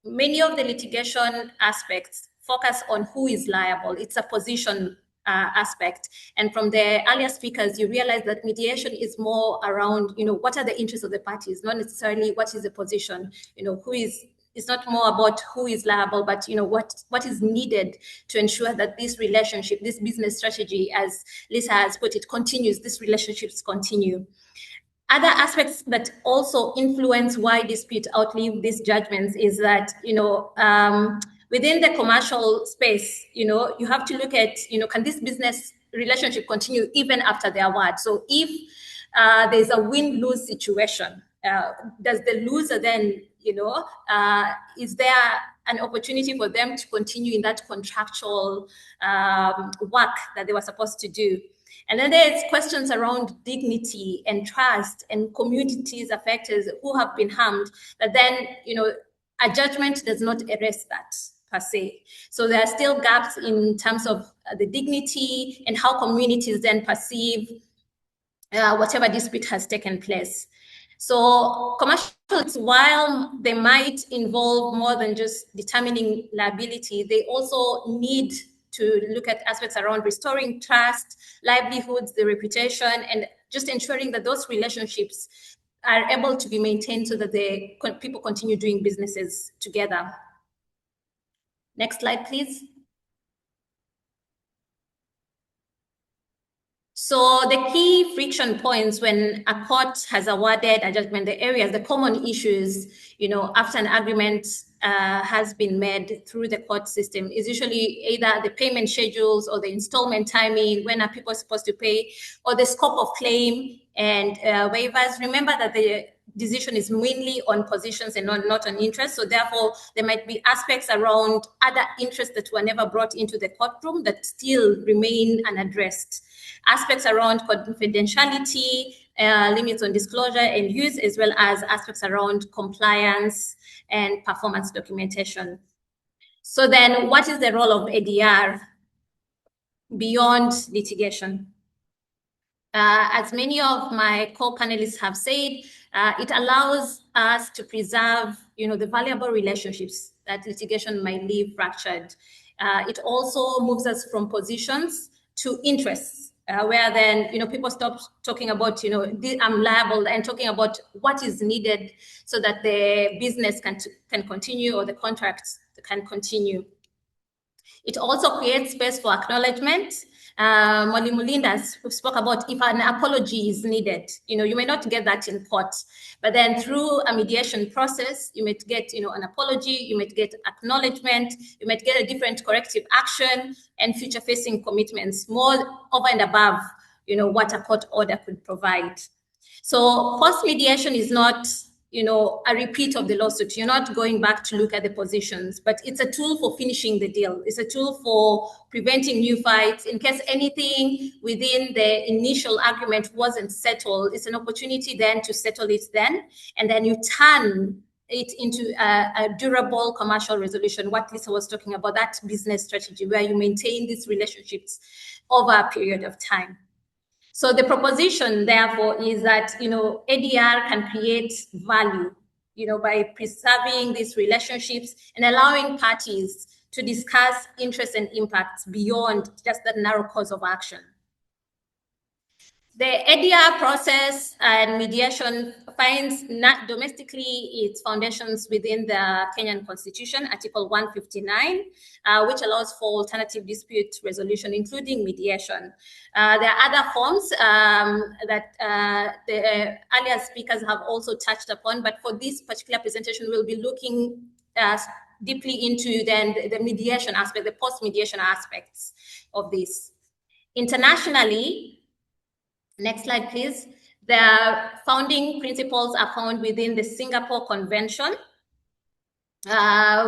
[SPEAKER 5] many of the litigation aspects focus on who is liable. It's a position aspect. And from the earlier speakers, you realize that mediation is more around, what are the interests of the parties, not necessarily what is the position, it's not more about who is liable, but what is needed to ensure that this relationship, this business strategy, as Lisa has put it, continues, these relationships continue. Other aspects that also influence why dispute outlive these judgments is that, within the commercial space, you have to look at, can this business relationship continue even after the award? So if there's a win-lose situation, does the loser then, is there an opportunity for them to continue in that contractual work that they were supposed to do? And then there's questions around dignity and trust and communities affected who have been harmed, that then, a judgment does not erase that per se. So there are still gaps in terms of the dignity and how communities then perceive whatever dispute has taken place. So commercials, while they might involve more than just determining liability, they also need to look at aspects around restoring trust, livelihoods, the reputation, and just ensuring that those relationships are able to be maintained so that people continue doing businesses together. Next slide, please. So the key friction points when a court has awarded a judgment, the areas, the common issues, after an agreement has been made through the court system is usually either the payment schedules or the installment timing, when are people supposed to pay, or the scope of claim and waivers. Remember that the decision is mainly on positions and not on interest. So therefore, there might be aspects around other interests that were never brought into the courtroom that still remain unaddressed. Aspects around confidentiality, limits on disclosure and use, as well as aspects around compliance and performance documentation. So then what is the role of ADR beyond litigation? As many of my co-panelists have said, it allows us to preserve, the valuable relationships that litigation might leave fractured. It also moves us from positions to interests, where then, people stop talking about, I'm liable, and talking about what is needed so that the business can continue or the contracts can continue. It also creates space for acknowledgement. Molly Mulinda spoke about if an apology is needed. You may not get that in court, but then through a mediation process, you might get, an apology, you might get acknowledgement, you might get a different corrective action and future-facing commitments, more over and above, what a court order could provide. So post-mediation is not, a repeat of the lawsuit. You're not going back to look at the positions, but it's a tool for finishing the deal. It's a tool for preventing new fights. In case anything within the initial agreement wasn't settled, it's an opportunity then to settle it then, and then you turn it into a durable commercial resolution, what Lisa was talking about, that business strategy where you maintain these relationships over a period of time. So the proposition, therefore, is that, ADR can create value, by preserving these relationships and allowing parties to discuss interests and impacts beyond just that narrow course of action. The ADR process and mediation finds not domestically its foundations within the Kenyan Constitution, Article 159, which allows for alternative dispute resolution, including mediation. There are other forms that the earlier speakers have also touched upon, but for this particular presentation, we'll be looking deeply into then the mediation aspect, the post-mediation aspects of this. Internationally, next slide, please. The founding principles are found within the Singapore Convention,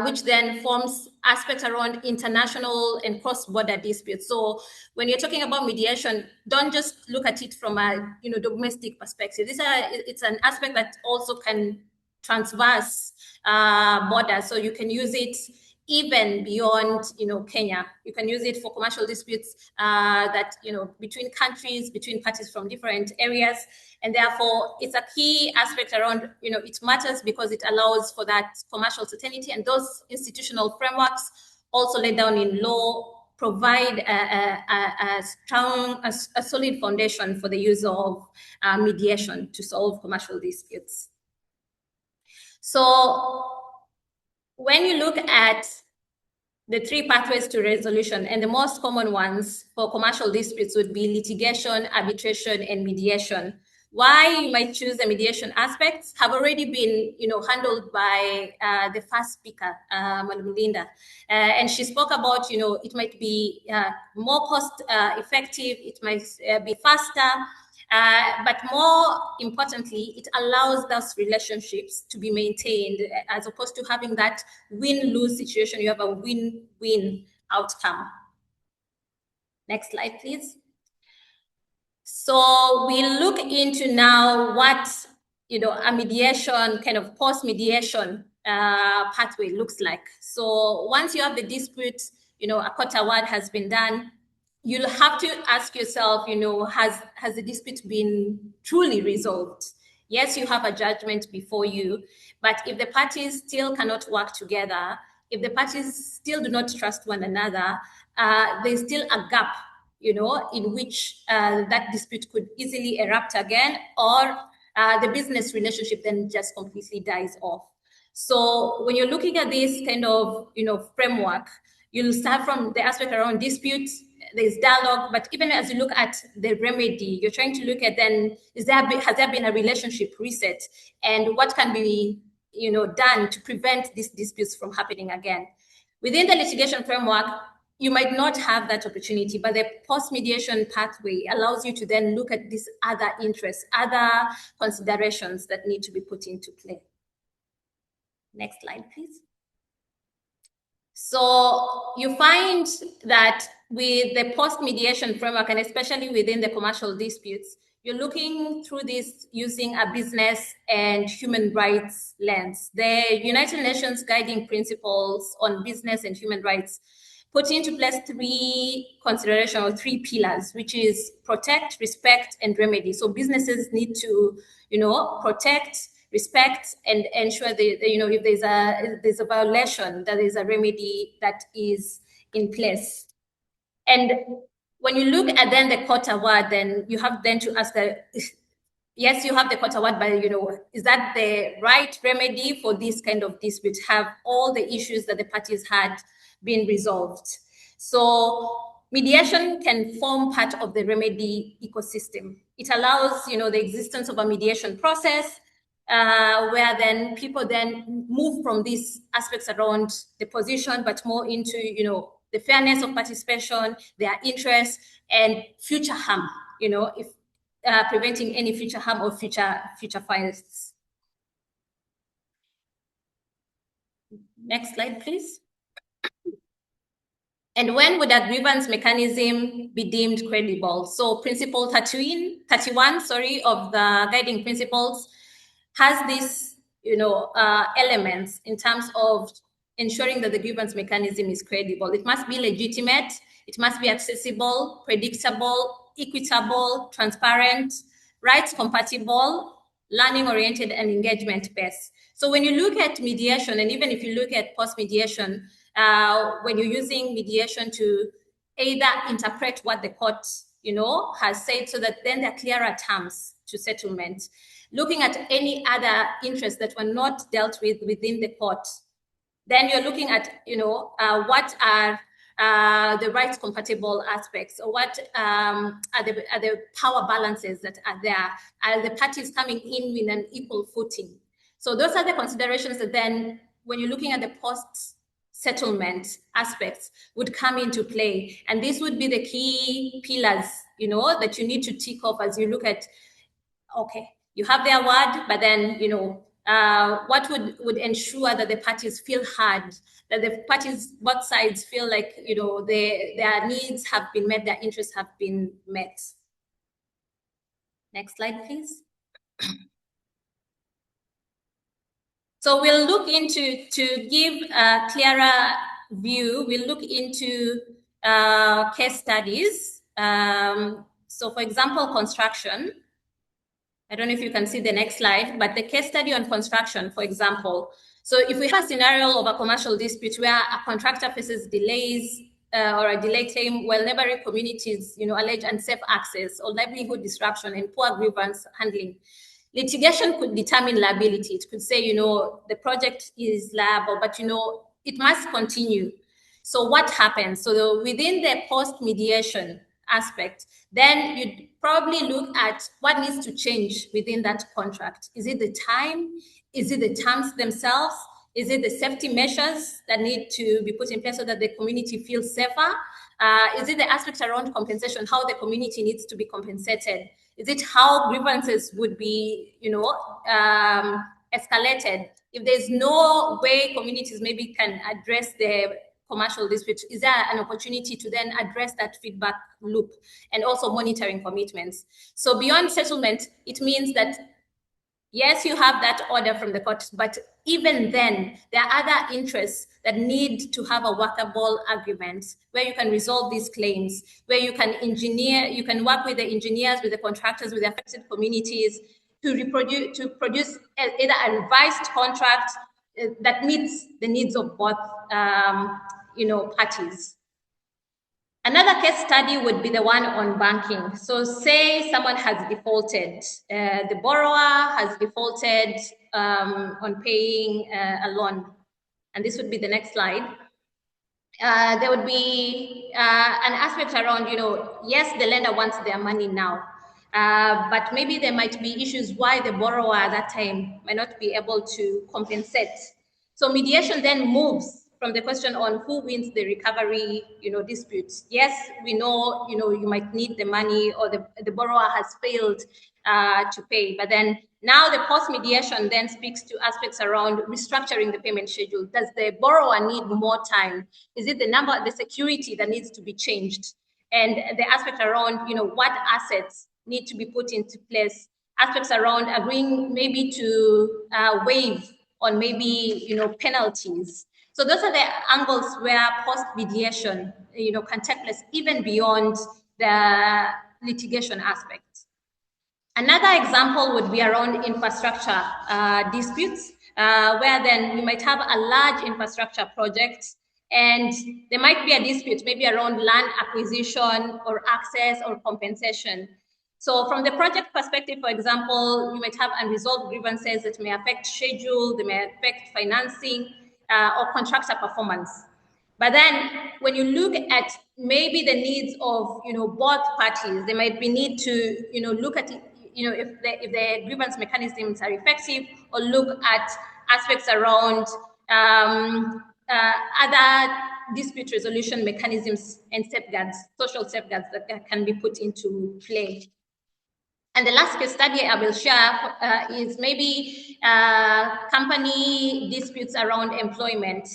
[SPEAKER 5] which then forms aspects around international and cross-border disputes. So when you're talking about mediation, don't just look at it from a domestic perspective. It's an aspect that also can transverse borders. So you can use it even beyond, Kenya. You can use it for commercial disputes that, between countries, between parties from different areas. And therefore, it's a key aspect around, it matters because it allows for that commercial certainty. And those institutional frameworks also laid down in law provide a solid foundation for the use of mediation to solve commercial disputes. So when you look at the three pathways to resolution, and the most common ones for commercial disputes would be litigation, arbitration, and mediation. Why you might choose the mediation aspects have already been, handled by the first speaker, Madam Linda, and she spoke about, it might be more cost effective, it might be faster, But more importantly, it allows those relationships to be maintained as opposed to having that win-lose situation. You have a win-win outcome. Next slide, please. So we look into now what, a mediation, kind of post-mediation pathway looks like. So once you have the dispute, a court award has been done, you'll have to ask yourself, has the dispute been truly resolved? Yes, you have a judgment before you, but if the parties still cannot work together, if the parties still do not trust one another, there's still a gap, in which that dispute could easily erupt again, or the business relationship then just completely dies off. So when you're looking at this kind of, framework, you'll start from the aspect around disputes, there's dialogue, but even as you look at the remedy, you're trying to look at then, has there been a relationship reset, and what can be, done to prevent these disputes from happening again? Within the litigation framework, you might not have that opportunity, but the post-mediation pathway allows you to then look at these other interests, other considerations that need to be put into play. Next slide, please. So you find that with the post-mediation framework, and especially within the commercial disputes, you're looking through this using a business and human rights lens. The United Nations Guiding Principles on Business and Human Rights put into place three considerations or three pillars, which is protect, respect, and remedy. So businesses need to, protect, respect, and ensure that, if there's a violation, that there's a remedy that is in place. And when you look at then the court award, then you have then to ask that, yes, you have the court award, but is that the right remedy for this kind of dispute? Have all the issues that the parties had been resolved? So mediation can form part of the remedy ecosystem. It allows, the existence of a mediation process where then people then move from these aspects around the position, but more into, the fairness of participation, their interests, and future harm, if preventing any future harm or future fights. Next slide, please. And when would a grievance mechanism be deemed credible? So principle 31, of the guiding principles has these, elements in terms of ensuring that the grievance mechanism is credible. It must be legitimate, it must be accessible, predictable, equitable, transparent, rights compatible, learning-oriented, and engagement-based. So when you look at mediation, and even if you look at post-mediation, when you're using mediation to either interpret what the court, has said, so that then there are clearer terms to settlement. Looking at any other interests that were not dealt with within the court, then you're looking at, what are the rights compatible aspects, or what are the power balances that are there? Are the parties coming in with an equal footing? So those are the considerations that then, when you're looking at the post-settlement aspects, would come into play. And this would be the key pillars, that you need to tick off as you look at, okay, you have the award, but then, what would ensure that the parties feel heard, that the parties, both sides, feel like, their needs have been met, their interests have been met. Next slide, please. So we'll look into, to give a clearer view, we'll look into case studies. So for example, construction. I don't know if you can see the next slide, but the case study on construction, for example. So if we have a scenario of a commercial dispute where a contractor faces delays or a delay claim while neighboring communities, allege unsafe access or livelihood disruption and poor grievance handling, litigation could determine liability. It could say, the project is liable, but, it must continue. So what happens? So within the post-mediation aspect, then you'd probably look at what needs to change within that contract. Is it the time? Is it the terms themselves? Is it the safety measures that need to be put in place so that the community feels safer? Is it the aspects around compensation, how the community needs to be compensated? Is it how grievances would be, escalated? If there's no way communities maybe can address their commercial disputes, is there an opportunity to then address that feedback loop and also monitoring commitments? So beyond settlement, it means that yes, you have that order from the court, but even then, there are other interests that need to have a workable agreement where you can resolve these claims, where you can work with the engineers, with the contractors, with the affected communities to produce either a revised contract that meets the needs of both, parties. Another case study would be the one on banking. So say someone has defaulted, the borrower has defaulted on paying a loan. And this would be the next slide. There would be an aspect around, yes, the lender wants their money now, but maybe there might be issues why the borrower at that time might not be able to compensate. So mediation then moves from the question on who wins the recovery, disputes. Yes, we know, you might need the money or the borrower has failed to pay, but then now the post-mediation then speaks to aspects around restructuring the payment schedule. Does the borrower need more time? Is it the security that needs to be changed? And the aspect around, what assets need to be put into place, aspects around agreeing maybe to waive on maybe, penalties. So those are the angles where post-mediation, can take place even beyond the litigation aspect. Another example would be around infrastructure disputes, where then you might have a large infrastructure project and there might be a dispute maybe around land acquisition or access or compensation. So from the project perspective, for example, you might have unresolved grievances that may affect schedule, they may affect financing or contractor performance. But then when you look at maybe the needs of, both parties, there might be need to, look at it, if the grievance mechanisms are effective, or look at aspects around other dispute resolution mechanisms and safeguards, social safeguards that can be put into play. And the last case study I will share is maybe company disputes around employment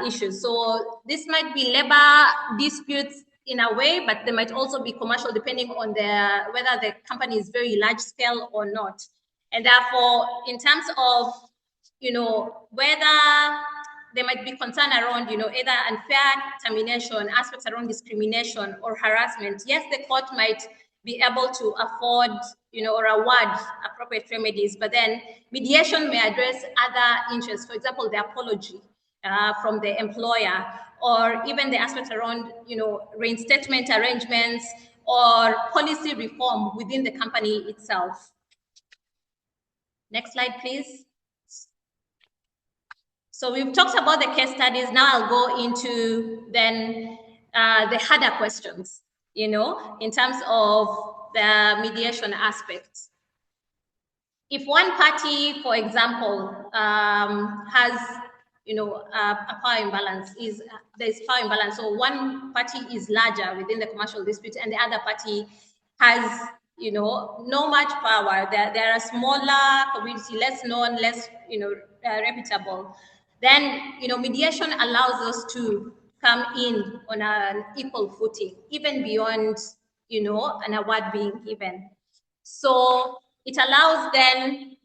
[SPEAKER 5] issues. So this might be labor disputes in a way, but they might also be commercial depending on whether the company is very large scale or not. And therefore, in terms of, whether there might be concern around, either unfair termination, aspects around discrimination or harassment, yes, the court might be able to afford, or award appropriate remedies, but then mediation may address other interests, for example, the apology from the employer, or even the aspects around, reinstatement arrangements or policy reform within the company itself. Next slide, please. So we've talked about the case studies. Now I'll go into then the harder questions, in terms of the mediation aspects. If one party, for example, has, a power imbalance, there's power imbalance. So one party is larger within the commercial dispute and the other party has, no much power. They're a smaller community, less known, less, reputable. Then, mediation allows us to come in on an equal footing, even beyond, an award being given. So it allows then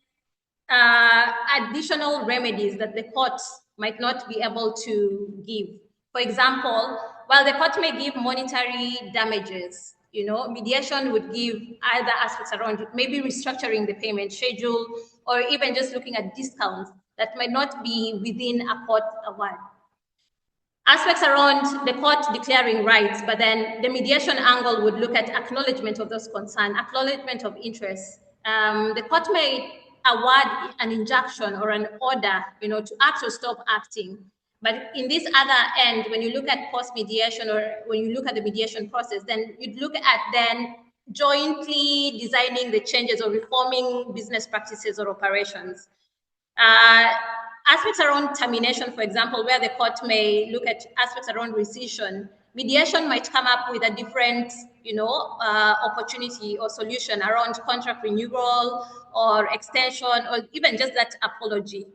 [SPEAKER 5] additional remedies that the court might not be able to give. For example, while the court may give monetary damages, mediation would give other aspects around it, maybe restructuring the payment schedule, or even just looking at discounts that might not be within a court award. Aspects around the court declaring rights, but then the mediation angle would look at acknowledgement of those concerns, acknowledgement of interest. The court may award an injunction or an order, to act or stop acting. But in this other end, when you look at post-mediation or when you look at the mediation process, then you'd look at then jointly designing the changes or reforming business practices or operations. Aspects around termination, for example, where the court may look at aspects around rescission mediation might come up with a different, opportunity or solution around contract renewal or extension or even just that apology.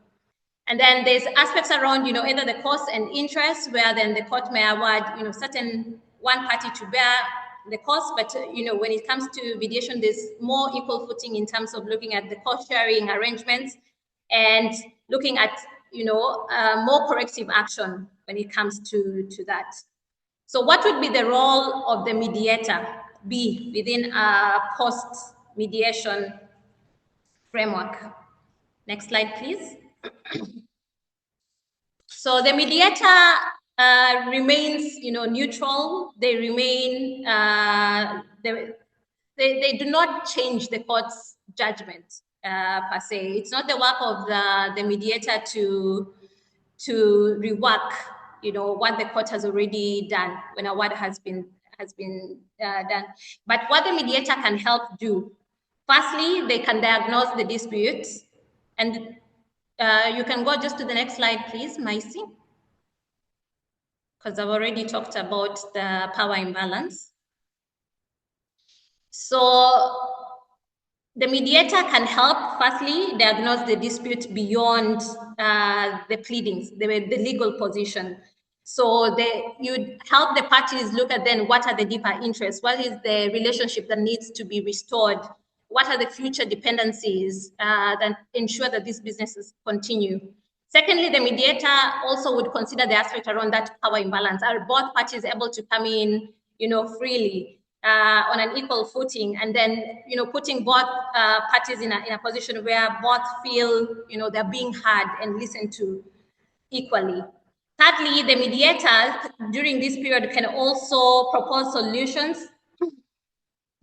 [SPEAKER 5] And then there's aspects around, either the cost and interest, where then the court may award, certain one party to bear the cost. But, when it comes to mediation, there's more equal footing in terms of looking at the cost sharing arrangements and looking at, more corrective action when it comes to that. So what would be the role of the mediator be within a post-mediation framework? Next slide, please. So the mediator remains, neutral. They remain, they do not change the court's judgment per se. It's not the work of the mediator to rework, what the court has already done when a word has been done. But what the mediator can help do, firstly, they can diagnose the dispute, and you can go just to the next slide, please, Maisi, because I've already talked about the power imbalance. So the mediator can help, firstly, diagnose the dispute beyond the pleadings, the legal position. So you'd help the parties look at then what are the deeper interests, what is the relationship that needs to be restored, what are the future dependencies that ensure that these businesses continue. Secondly, the mediator also would consider the aspect around that power imbalance. Are both parties able to come in, freely on an equal footing, and then, putting both parties in a position where both feel, they're being heard and listened to equally. Thirdly, the mediator during this period can also propose solutions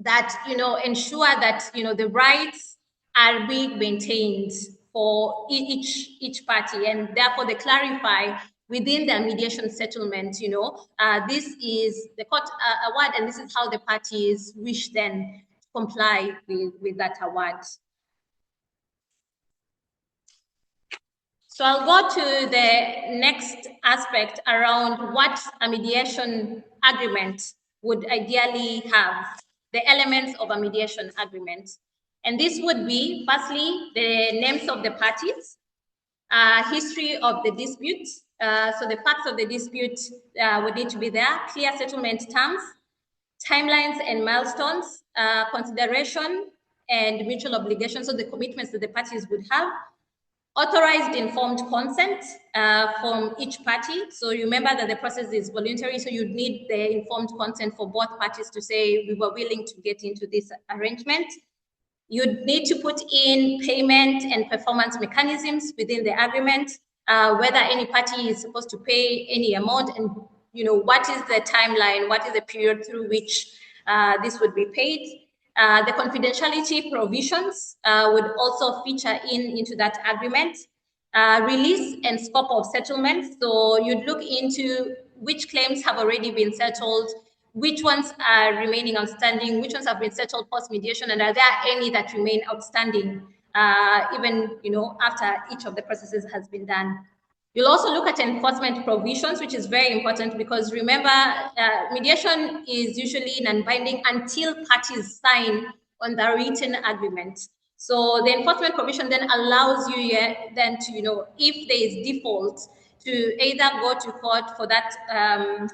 [SPEAKER 5] that, ensure that, the rights are being maintained for each party, and therefore they clarify within their mediation settlement, this is the court award, and this is how the parties wish then to comply with that award. So I'll go to the next aspect around what a mediation agreement would ideally have, the elements of a mediation agreement. And this would be, firstly, the names of the parties, history of the dispute. So the facts of the dispute would need to be there, clear settlement terms, timelines and milestones, consideration and mutual obligations, so the commitments that the parties would have, authorized informed consent from each party. So remember that the process is voluntary, so you'd need the informed consent for both parties to say we were willing to get into this arrangement. You'd need to put in payment and performance mechanisms within the agreement, whether any party is supposed to pay any amount, and what is the timeline, what is the period through which this would be paid. The confidentiality provisions would also feature into that agreement. Release and scope of settlement. So you'd look into which claims have already been settled, which ones are remaining outstanding, which ones have been settled post-mediation, and are there any that remain outstanding even after each of the processes has been done. You'll also look at enforcement provisions, which is very important because remember, mediation is usually non-binding until parties sign on the written agreement. So the enforcement provision then allows you then to, if there is default, to either go to court for that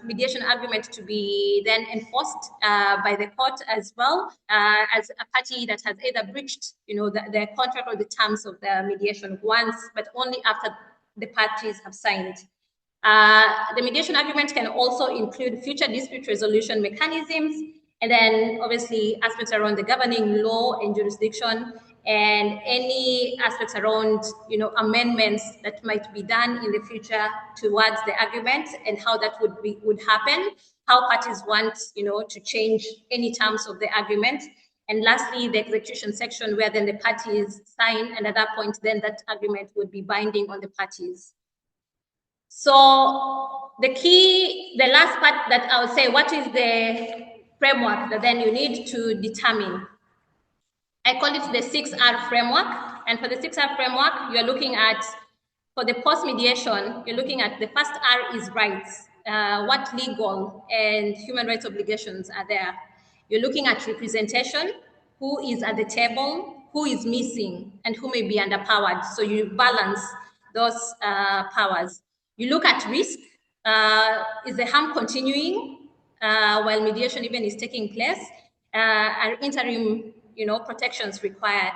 [SPEAKER 5] mediation agreement to be then enforced by the court as well as a party that has either breached, the contract or the terms of the mediation once, but only after the parties have signed. The mediation agreement can also include future dispute resolution mechanisms, and then obviously aspects around the governing law and jurisdiction, and any aspects around amendments that might be done in the future towards the agreement, and how that would happen, how parties want to change any terms of the agreement. And lastly, the execution section, where then the parties sign, and at that point, then that agreement would be binding on the parties. So the last part that I would say, what is the framework that then you need to determine? I call it the 6R framework. And for the 6R framework, you're looking at, for the post-mediation, you're looking at the first R is rights. what legal and human rights obligations are there. You're looking at representation, who is at the table, who is missing, and who may be underpowered. So you balance those powers. You look at risk. Is the harm continuing while mediation even is taking place? Are interim, protections required?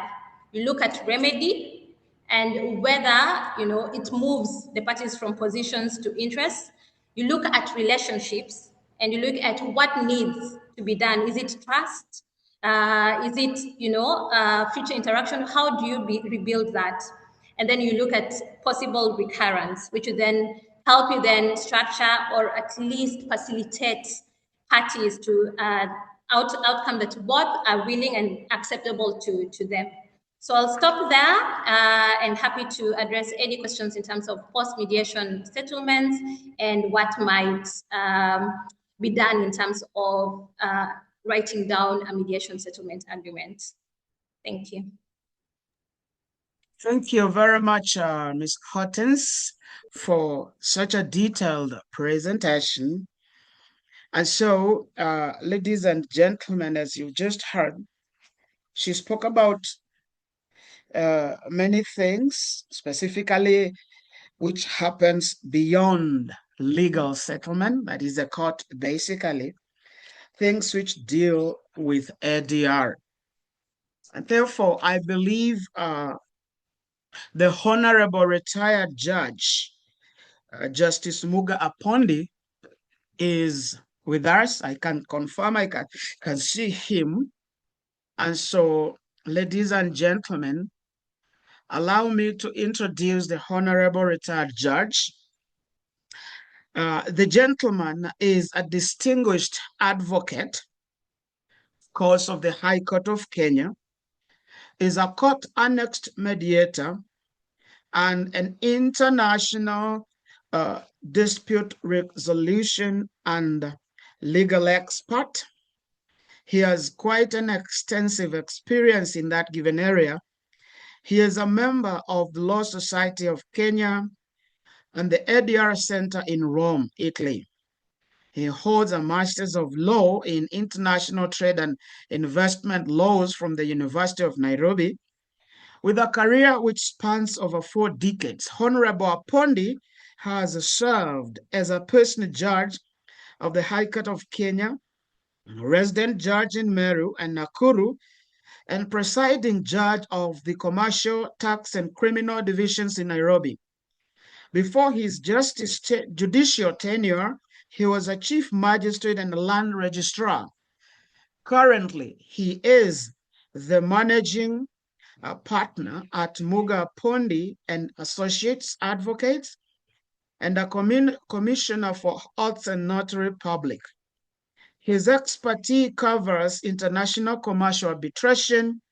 [SPEAKER 5] You look at remedy and whether, it moves the parties from positions to interests. You look at relationships and you look at what needs to be done. Is it trust? Is it, future interaction? How do you rebuild that? And then you look at possible recurrence, which will then help you then structure or at least facilitate parties to outcome that both are willing and acceptable to them. So I'll stop there and happy to address any questions in terms of post-mediation settlements and what might be done in terms of writing down a mediation settlement agreement. Thank you.
[SPEAKER 1] Thank you very much, Ms. Hortense, for such a detailed presentation. And so, ladies and gentlemen, as you just heard, she spoke about many things, specifically which happens beyond legal settlement, that is a court basically, things which deal with ADR. And therefore, I believe the Honorable Retired Judge, Justice Muga Apondi, is with us. I can confirm, I can see him. And so, ladies and gentlemen, allow me to introduce the Honorable Retired Judge. The gentleman is a distinguished advocate, of course, of the High Court of Kenya, is a court-annexed mediator, and an international dispute resolution and legal expert. He has quite an extensive experience in that given area. He is a member of the Law Society of Kenya and the ADR Center in Rome, Italy. He holds a Master's of Law in International Trade and Investment Laws from the University of Nairobi. With a career which spans over 4 decades, Honorable Apondi has served as a personal judge of the High Court of Kenya, resident judge in Meru and Nakuru, and presiding judge of the Commercial, Tax, and Criminal Divisions in Nairobi. Before his judicial tenure, he was a chief magistrate and a land registrar. Currently, he is the managing partner at Muga Apondi and Associates Advocates and a commissioner for Oaths and Notary Public. His expertise covers international commercial arbitration,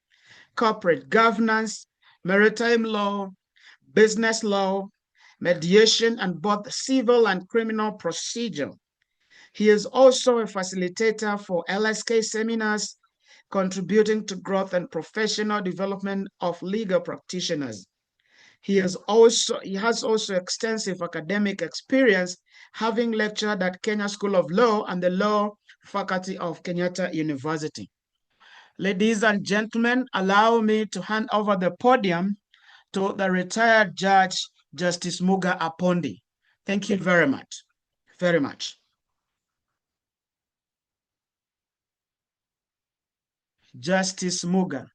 [SPEAKER 1] corporate governance, maritime law, business law, mediation, and both civil and criminal procedure. He is also a facilitator for LSK seminars, contributing to growth and professional development of legal practitioners. He has also extensive academic experience, having lectured at Kenya School of Law and the Law Faculty of Kenyatta University. Ladies and gentlemen, allow me to hand over the podium to the retired judge, Justice Muga Apondi. Thank you very much. Very much. Justice Muga.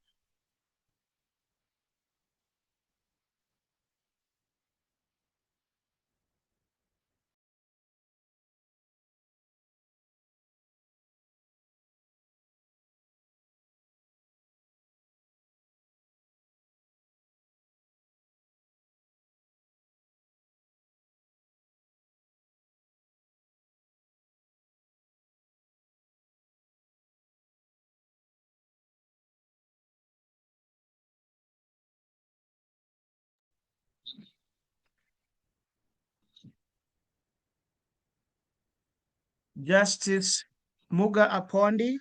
[SPEAKER 1] Justice Muga Apondi,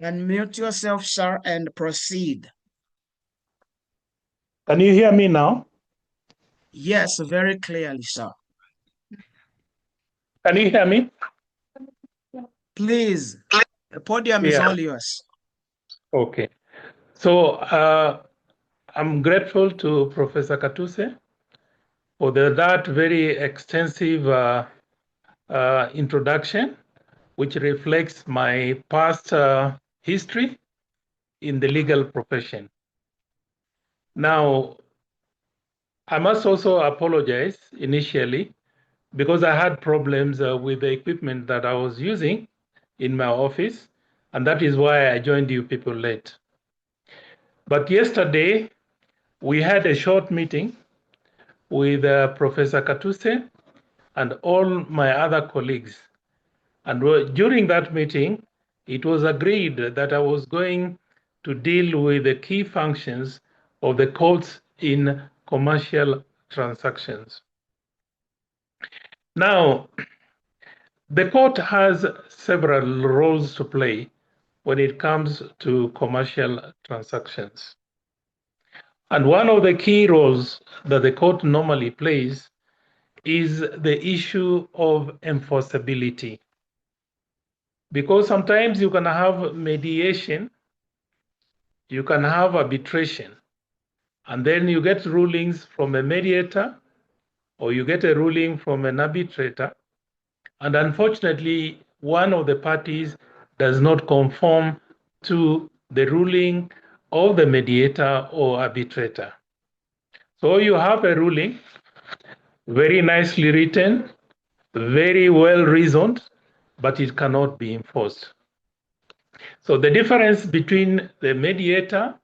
[SPEAKER 1] unmute yourself, sir, and proceed.
[SPEAKER 6] Can you hear me now?
[SPEAKER 1] Yes, very clearly, sir.
[SPEAKER 6] Can you hear me?
[SPEAKER 1] Please, the podium is all yours.
[SPEAKER 6] Okay. So I'm grateful to Professor Katuse for that very extensive introduction, which reflects my past history in the legal profession. Now, I must also apologize initially because I had problems with the equipment that I was using in my office, and that is why I joined you people late. But yesterday, we had a short meeting with Professor Katuse and all my other colleagues. And during that meeting, it was agreed that I was going to deal with the key functions of the courts in commercial transactions. Now, the court has several roles to play when it comes to commercial transactions. And one of the key roles that the court normally plays is the issue of enforceability. Because sometimes you can have mediation, you can have arbitration, and then you get rulings from a mediator or you get a ruling from an arbitrator, and unfortunately, one of the parties does not conform to the ruling of the mediator or arbitrator. So you have a ruling, very nicely written, very well reasoned, but it cannot be enforced. So the difference between the mediator,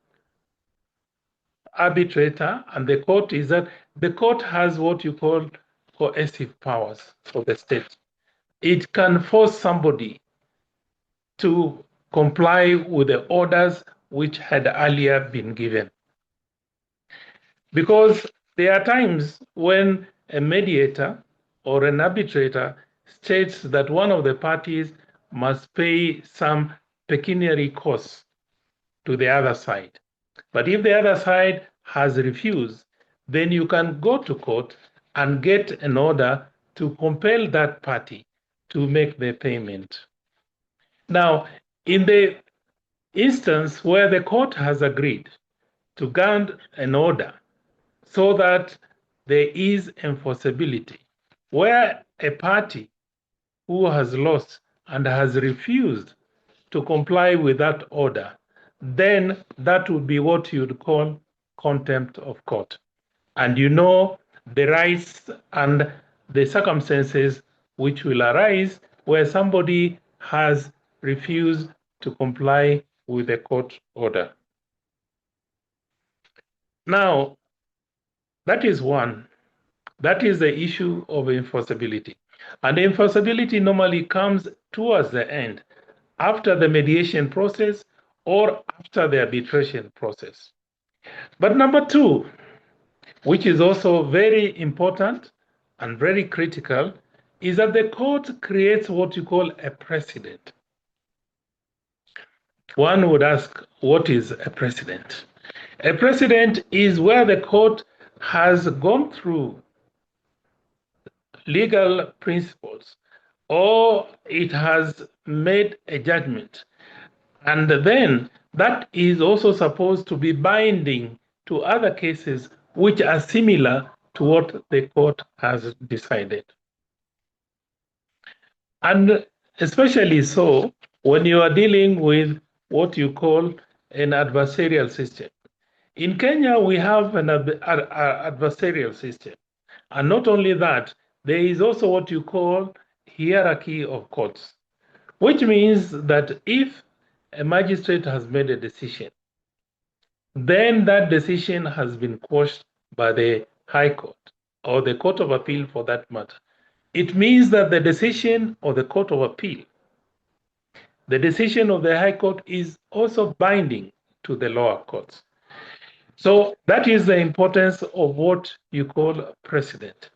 [SPEAKER 6] arbitrator, and the court is that the court has what you call coercive powers for the state. It can force somebody to comply with the orders which had earlier been given. Because there are times when a mediator or an arbitrator states that one of the parties must pay some pecuniary costs to the other side. But if the other side has refused, then you can go to court and get an order to compel that party to make the payment. Now, in the instance where the court has agreed to grant an order so that there is enforceability, where a party who has lost and has refused to comply with that order, then that would be what you'd call contempt of court. And you know the rights and the circumstances which will arise where somebody has refused to comply with the court order. Now, that is one. That is the issue of enforceability. And enforceability normally comes towards the end, after the mediation process or after the arbitration process. But number two, which is also very important and very critical, is that the court creates what you call a precedent. One would ask, what is a precedent? A precedent is where the court has gone through legal principles or it has made a judgment. And then that is also supposed to be binding to other cases which are similar to what the court has decided. And especially so when you are dealing with what you call an adversarial system. In Kenya, we have an adversarial system. And not only that, there is also what you call hierarchy of courts, which means that if a magistrate has made a decision, then that decision has been quashed by the High Court or the Court of Appeal for that matter. It means that the decision of the Court of Appeal, the decision of the High Court is also binding to the lower courts. So that is the importance of what you call precedent.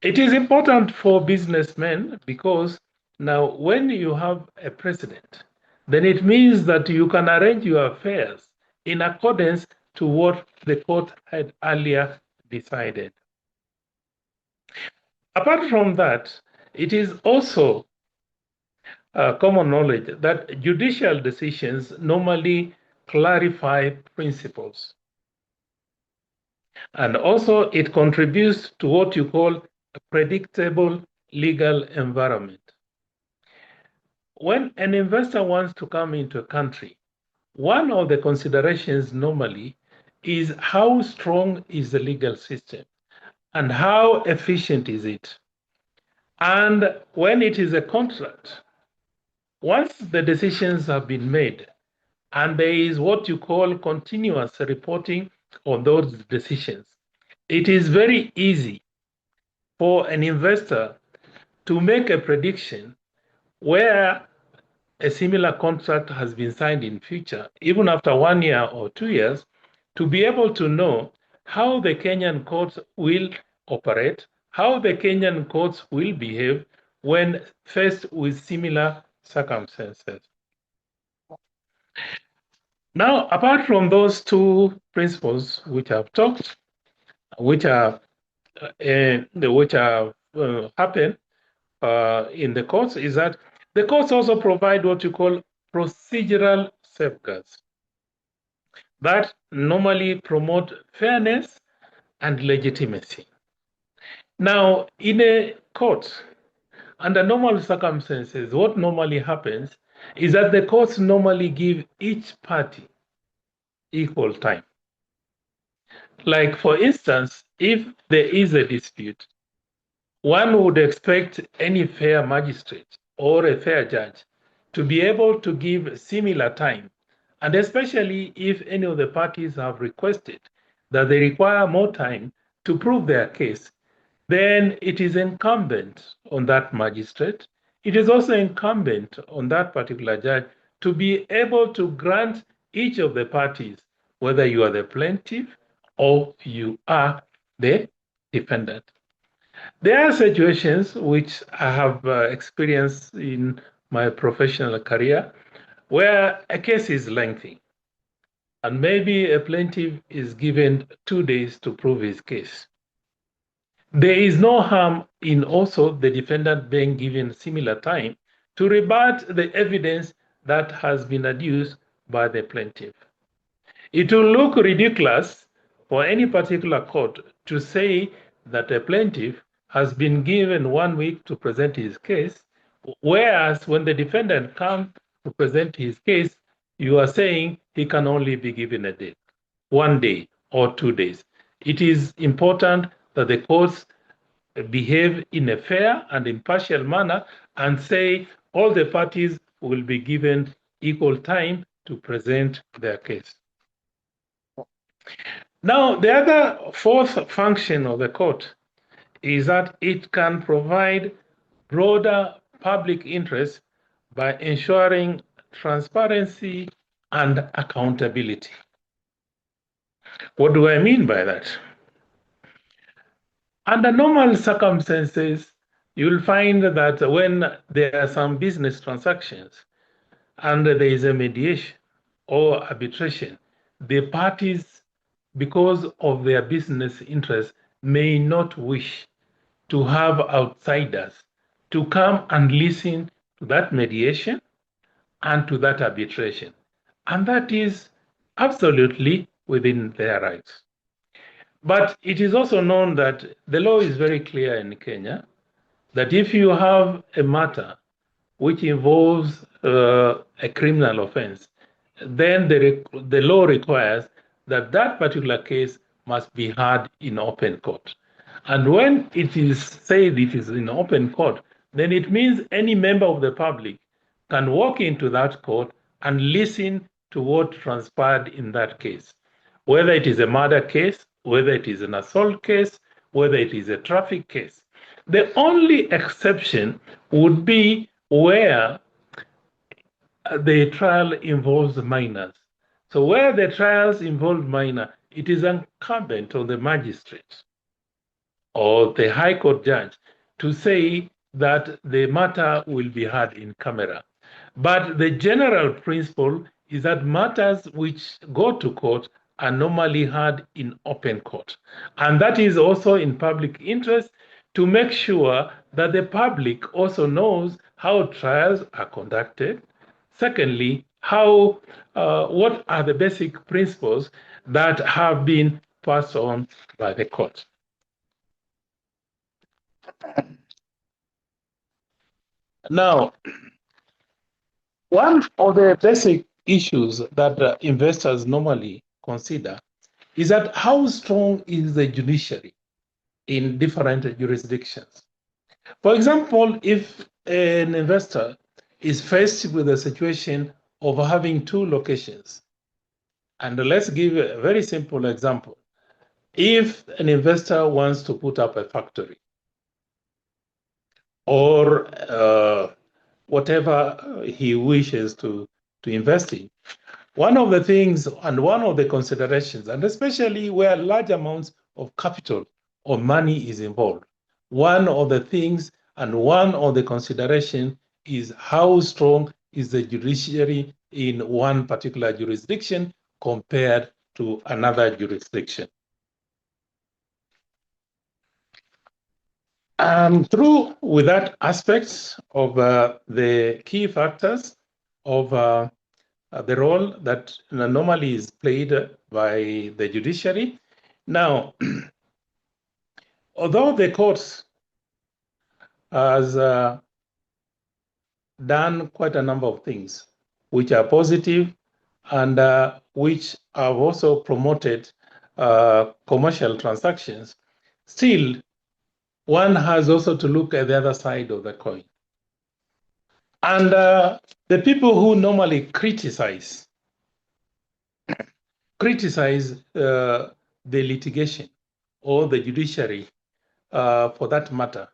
[SPEAKER 6] It is important for businessmen because now when you have a precedent, then it means that you can arrange your affairs in accordance to what the court had earlier decided. Apart from that, it is also common knowledge that judicial decisions normally clarify principles. And also it contributes to what you call a predictable legal environment. When an investor wants to come into a country, one of the considerations normally is how strong is the legal system and how efficient is it. And when it is a contract, once the decisions have been made and there is what you call continuous reporting on those decisions, it is very easy for an investor to make a prediction where a similar contract has been signed in future, even after 1 year or 2 years, to be able to know how the Kenyan courts will operate, how the Kenyan courts will behave when faced with similar circumstances. Now, apart from those two principles which I've talked, which have happen in the courts, is that the courts also provide what you call procedural safeguards that normally promote fairness and legitimacy. Now, in a court, under normal circumstances, what normally happens is that the courts normally give each party equal time. Like, for instance, if there is a dispute, one would expect any fair magistrate or a fair judge to be able to give similar time, and especially if any of the parties have requested that they require more time to prove their case, then it is incumbent on that magistrate. It is also incumbent on that particular judge to be able to grant each of the parties, whether you are the plaintiff or you are the defendant. There are situations which I have experienced in my professional career where a case is lengthy and maybe a plaintiff is given 2 days to prove his case. There is no harm in also the defendant being given similar time to rebut the evidence that has been adduced by the plaintiff. It will look ridiculous for any particular court to say that a plaintiff has been given 1 week to present his case, whereas when the defendant comes to present his case, you are saying he can only be given a day, 1 day or 2 days. It is important that the courts behave in a fair and impartial manner and say all the parties will be given equal time to present their case. Now, the other fourth function of the court is that it can provide broader public interest by ensuring transparency and accountability. What do I mean by that? Under normal circumstances, you'll find that when there are some business transactions and there is a mediation or arbitration, the parties, because of their business interests, may not wish to have outsiders to come and listen to that mediation and to that arbitration. And that is absolutely within their rights. But it is also known that the law is very clear in Kenya that if you have a matter which involves a criminal offense, then the law requires that that particular case must be heard in open court. And when it is said it is in open court, then it means any member of the public can walk into that court and listen to what transpired in that case, whether it is a murder case, whether it is an assault case, whether it is a traffic case. The only exception would be where the trial involves minors. So where the trials involve minor, it is incumbent on the magistrate or the High Court judge to say that the matter will be heard in camera. But the general principle is that matters which go to court are normally heard in open court. And that is also in public interest to make sure that the public also knows how trials are conducted. Secondly, what are the basic principles that have been passed on by the court. Now, one of the basic issues that investors normally consider is that how strong is the judiciary in different jurisdictions. For example, if an investor is faced with a situation of having two locations, and let's give a very simple example. If an investor wants to put up a factory or whatever he wishes to invest in, one of the things and one of the considerations, and especially where large amounts of capital or money is involved, one of the things and one of the consideration is how strong is the judiciary in one particular jurisdiction compared to another jurisdiction. Through with that aspect of the key factors of the role that normally is played by the judiciary. Now, although the courts has done quite a number of things which are positive and which have also promoted commercial transactions, still one has also to look at the other side of the coin. And the people who normally criticize the litigation or the judiciary for that matter,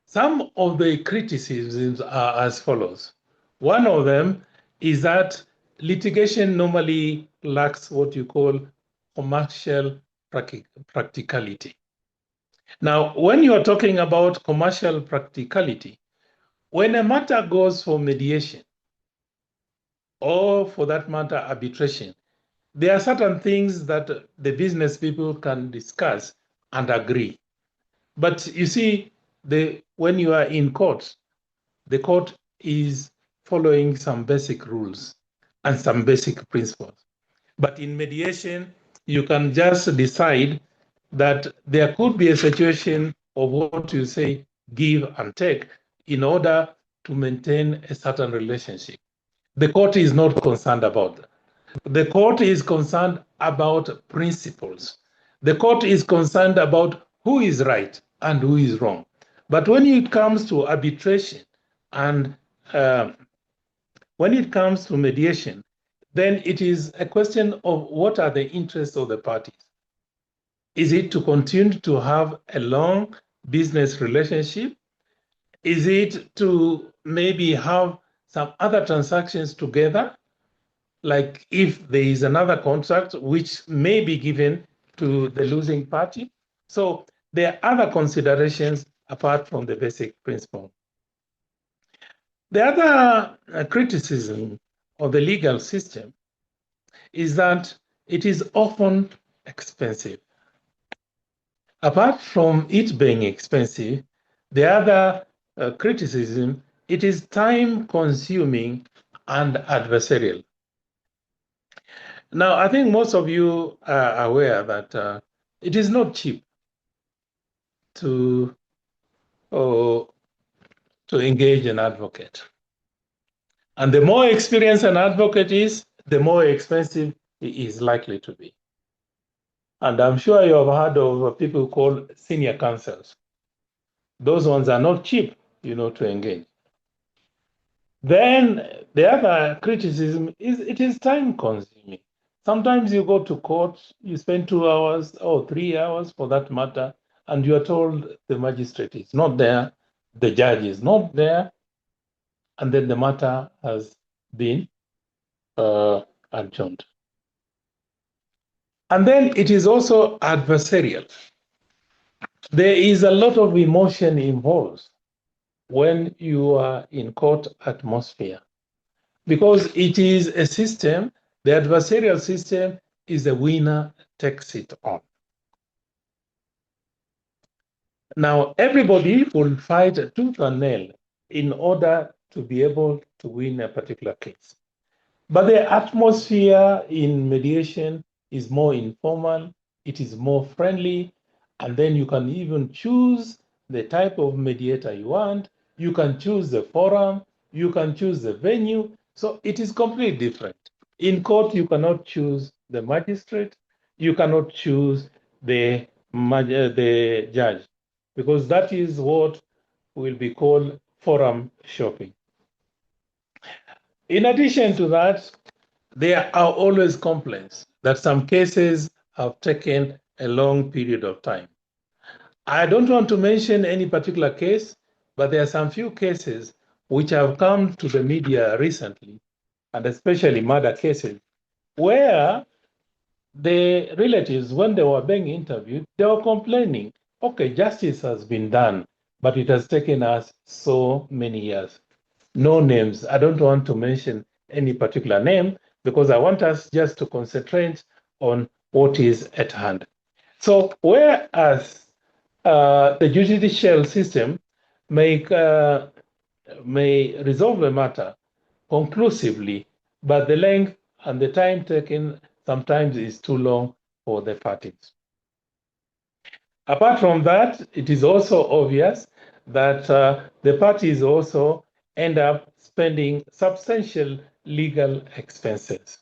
[SPEAKER 6] some of the criticisms are as follows. One of them is that litigation normally lacks what you call commercial practicality. Now, when you are talking about commercial practicality, when a matter goes for mediation, or for that matter, arbitration, there are certain things that the business people can discuss and agree. But you see, when you are in court, the court is following some basic rules and some basic principles. But in mediation, you can just decide that there could be a situation of what you say, give and take, in order to maintain a certain relationship. The court is not concerned about that. The court is concerned about principles. The court is concerned about who is right and who is wrong. But when it comes to arbitration and when it comes to mediation, then it is a question of what are the interests of the parties. Is it to continue to have a long business relationship? Is it to maybe have some other transactions together? Like if there is another contract which may be given to the losing party. So there are other considerations apart from the basic principle. The other criticism of the legal system is that it is often expensive. Apart from it being expensive, the other criticism, it is time-consuming and adversarial. Now, I think most of you are aware that it is not cheap to engage an advocate. And the more experienced an advocate is, the more expensive he is likely to be. And I'm sure you have heard of people called senior counsels. Those ones are not cheap, to engage. Then the other criticism is it is time consuming. Sometimes you go to court, you spend 2 hours or 3 hours for that matter, and you are told the magistrate is not there, the judge is not there, and then the matter has been adjourned. And then it is also adversarial. There is a lot of emotion involved when you are in court atmosphere, because it is a system, the adversarial system is a winner takes it all. Now, everybody will fight tooth and nail in order to be able to win a particular case. But the atmosphere in mediation is more informal, it is more friendly, and then you can even choose the type of mediator you want. You can choose the forum, you can choose the venue. So it is completely different. In court, you cannot choose the magistrate, you cannot choose the judge, because that is what will be called forum shopping. In addition to that, there are always complaints that some cases have taken a long period of time. I don't want to mention any particular case, but there are some few cases which have come to the media recently, and especially murder cases, where the relatives, when they were being interviewed, they were complaining, okay, justice has been done, but it has taken us so many years. No names. I don't want to mention any particular name because I want us just to concentrate on what is at hand. So whereas the judicial system may resolve the matter conclusively, but the length and the time taken sometimes is too long for the parties. Apart from that, it is also obvious that the parties also end up spending substantial legal expenses.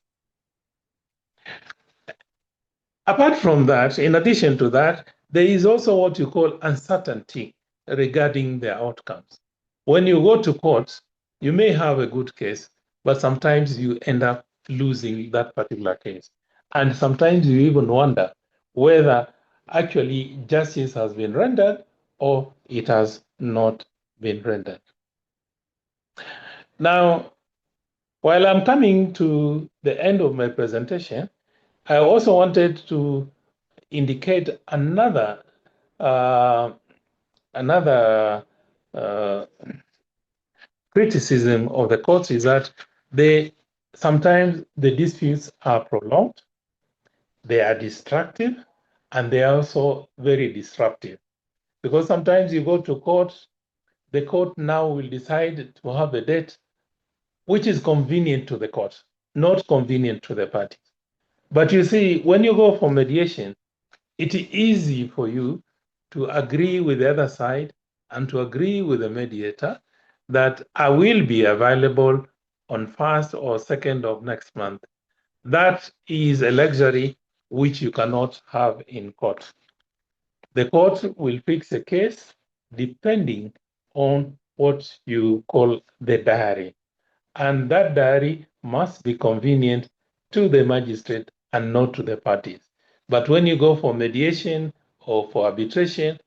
[SPEAKER 6] Apart from that, in addition to that, there is also what you call uncertainty regarding the outcomes. When you go to court, you may have a good case, but sometimes you end up losing that particular case. And sometimes you even wonder whether actually justice has been rendered or it has not been rendered. Now, while I'm coming to the end of my presentation, I also wanted to indicate another criticism of the courts is that sometimes the disputes are prolonged, they are destructive, and they are also very disruptive. Because sometimes you go to court, the court now will decide to have a date which is convenient to the court, not convenient to the parties. But you see, when you go for mediation, it is easy for you to agree with the other side and to agree with the mediator that I will be available on 1st or 2nd of next month. That is a luxury which you cannot have in court. The court will fix a case depending on what you call the diary. And that diary must be convenient to the magistrate and not to the parties. But when you go for mediation or for arbitration,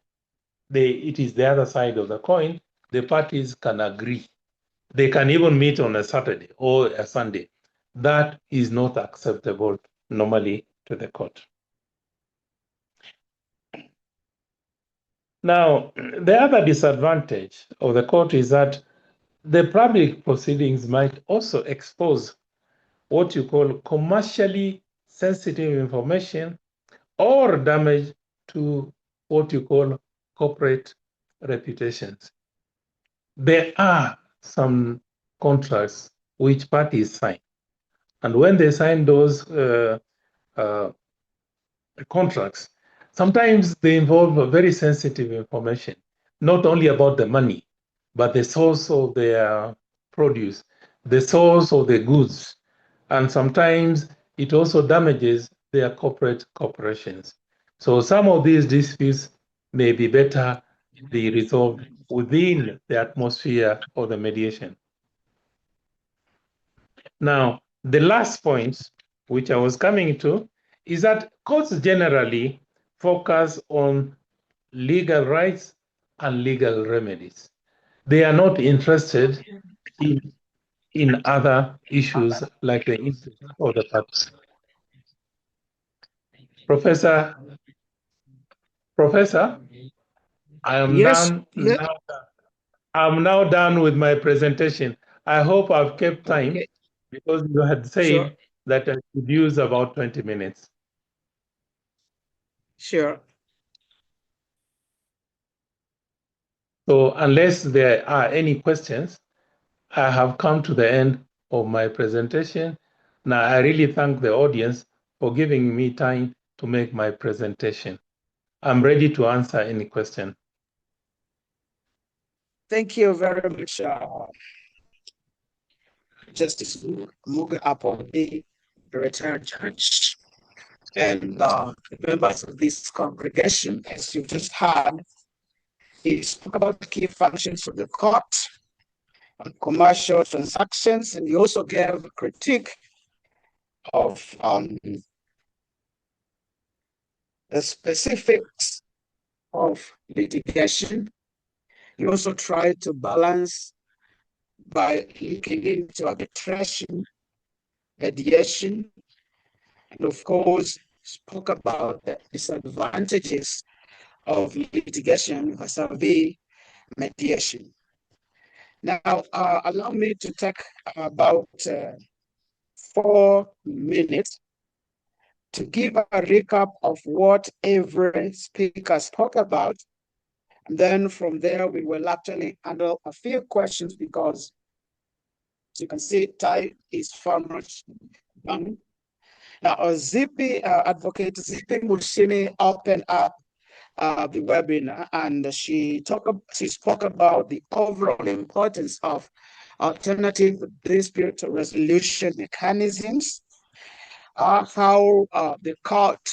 [SPEAKER 6] it is the other side of the coin. The parties can agree. They can even meet on a Saturday or a Sunday. That is not acceptable normally to the court. Now, the other disadvantage of the court is that the public proceedings might also expose what you call commercially sensitive information or damage to what you call corporate reputations. There are some contracts which parties sign, and when they sign those contracts, sometimes they involve very sensitive information, not only about the money, but the source of their produce, the source of the goods, and sometimes it also damages their corporations. So some of these disputes may be better be resolved within the atmosphere of the mediation. Now, the last point, which I was coming to, is that courts generally focus on legal rights and legal remedies. They are not interested in other issues like the interest of the parties. Professor, I am done.
[SPEAKER 1] Yes.
[SPEAKER 6] I'm now done with my presentation. I hope I've kept time because you had said that I could use about 20 minutes.
[SPEAKER 1] Sure.
[SPEAKER 6] So unless there are any questions, I have come to the end of my presentation. Now, I really thank the audience for giving me time to make my presentation. I'm ready to answer any question.
[SPEAKER 1] Thank you very much, Justice Muga Apodi, the retired judge, and members of this congregation. As you just heard, he spoke about the key functions of the court on commercial transactions, and he also gave a critique of the specifics of litigation. He also tried to balance by looking into arbitration, mediation, and of course, spoke about the disadvantages of litigation vis-a-vis mediation. Now, allow me to take about 4 minutes to give a recap of what every speaker spoke about. And then from there, we will actually handle a few questions because, as you can see, time is far much done. Now, Advocate Zippy Mushimi opened up the webinar, and she spoke about the overall importance of alternative dispute resolution mechanisms, how the court,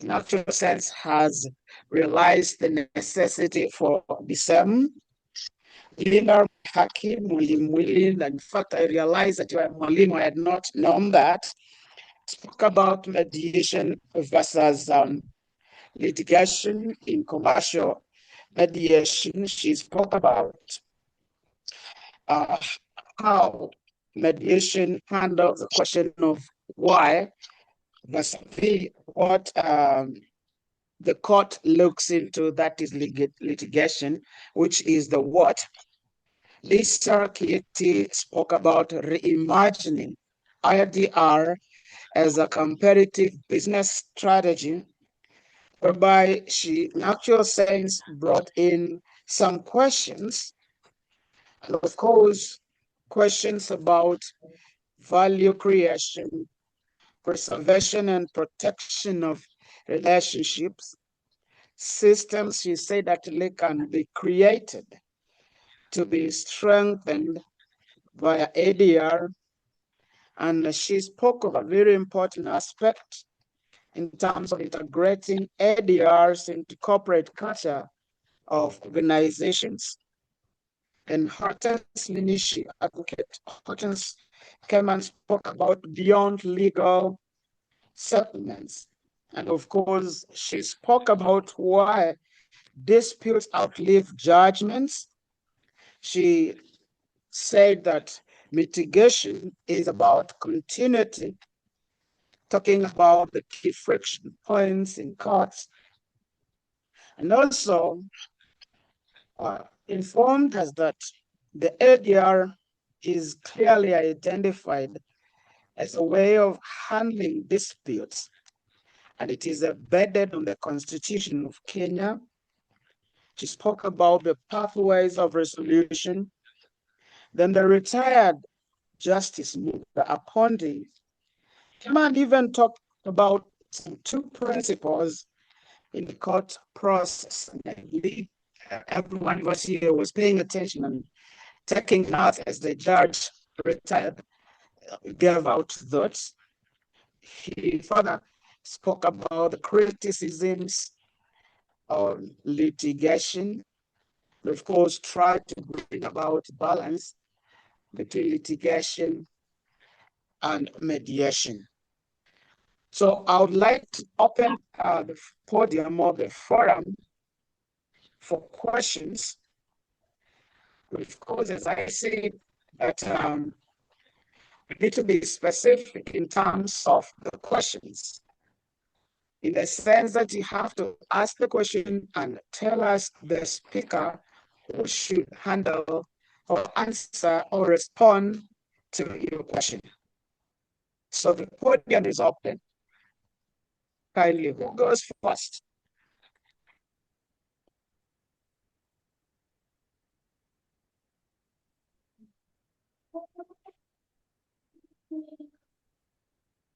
[SPEAKER 1] in actual sense, has realized the necessity for the same. Linda Hakim, and in fact, I realized that you are Molimo, I had not known that. Spoke about mediation versus litigation in commercial mediation. She spoke about how mediation handles the question of why versus what the court looks into, that is litigation, which is the what. Lisa Kieti spoke about reimagining IDR as a competitive business strategy, whereby she, in actual sense, brought in some questions, and of course, questions about value creation, preservation and protection of relationships, systems she said actually can be created to be strengthened via ADR. And she spoke of a very important aspect in terms of integrating ADRs into corporate culture of organizations. And Hortense Linishi, Advocate Hortense, came and spoke about beyond legal settlements. And of course, she spoke about why disputes outlive judgments. She said that mitigation is about continuity, talking about the key friction points in courts, and also informed us that the ADR is clearly identified as a way of handling disputes, and it is embedded on the Constitution of Kenya. She spoke about the pathways of resolution. Then the retired Justice Muga Apondi came and even talked about some 2 principles in the court process. And I believe everyone who was here was paying attention and taking note as the judge retired gave out thoughts. He further spoke about the criticisms on litigation. Of course, tried to bring about balance between litigation and mediation. So I would like to open the podium or the forum for questions. Of course, as I said, that we need to be specific in terms of the questions, in the sense that you have to ask the question and tell us the speaker who should handle or answer or respond to your question. So the podium is open. Kindly, who goes first?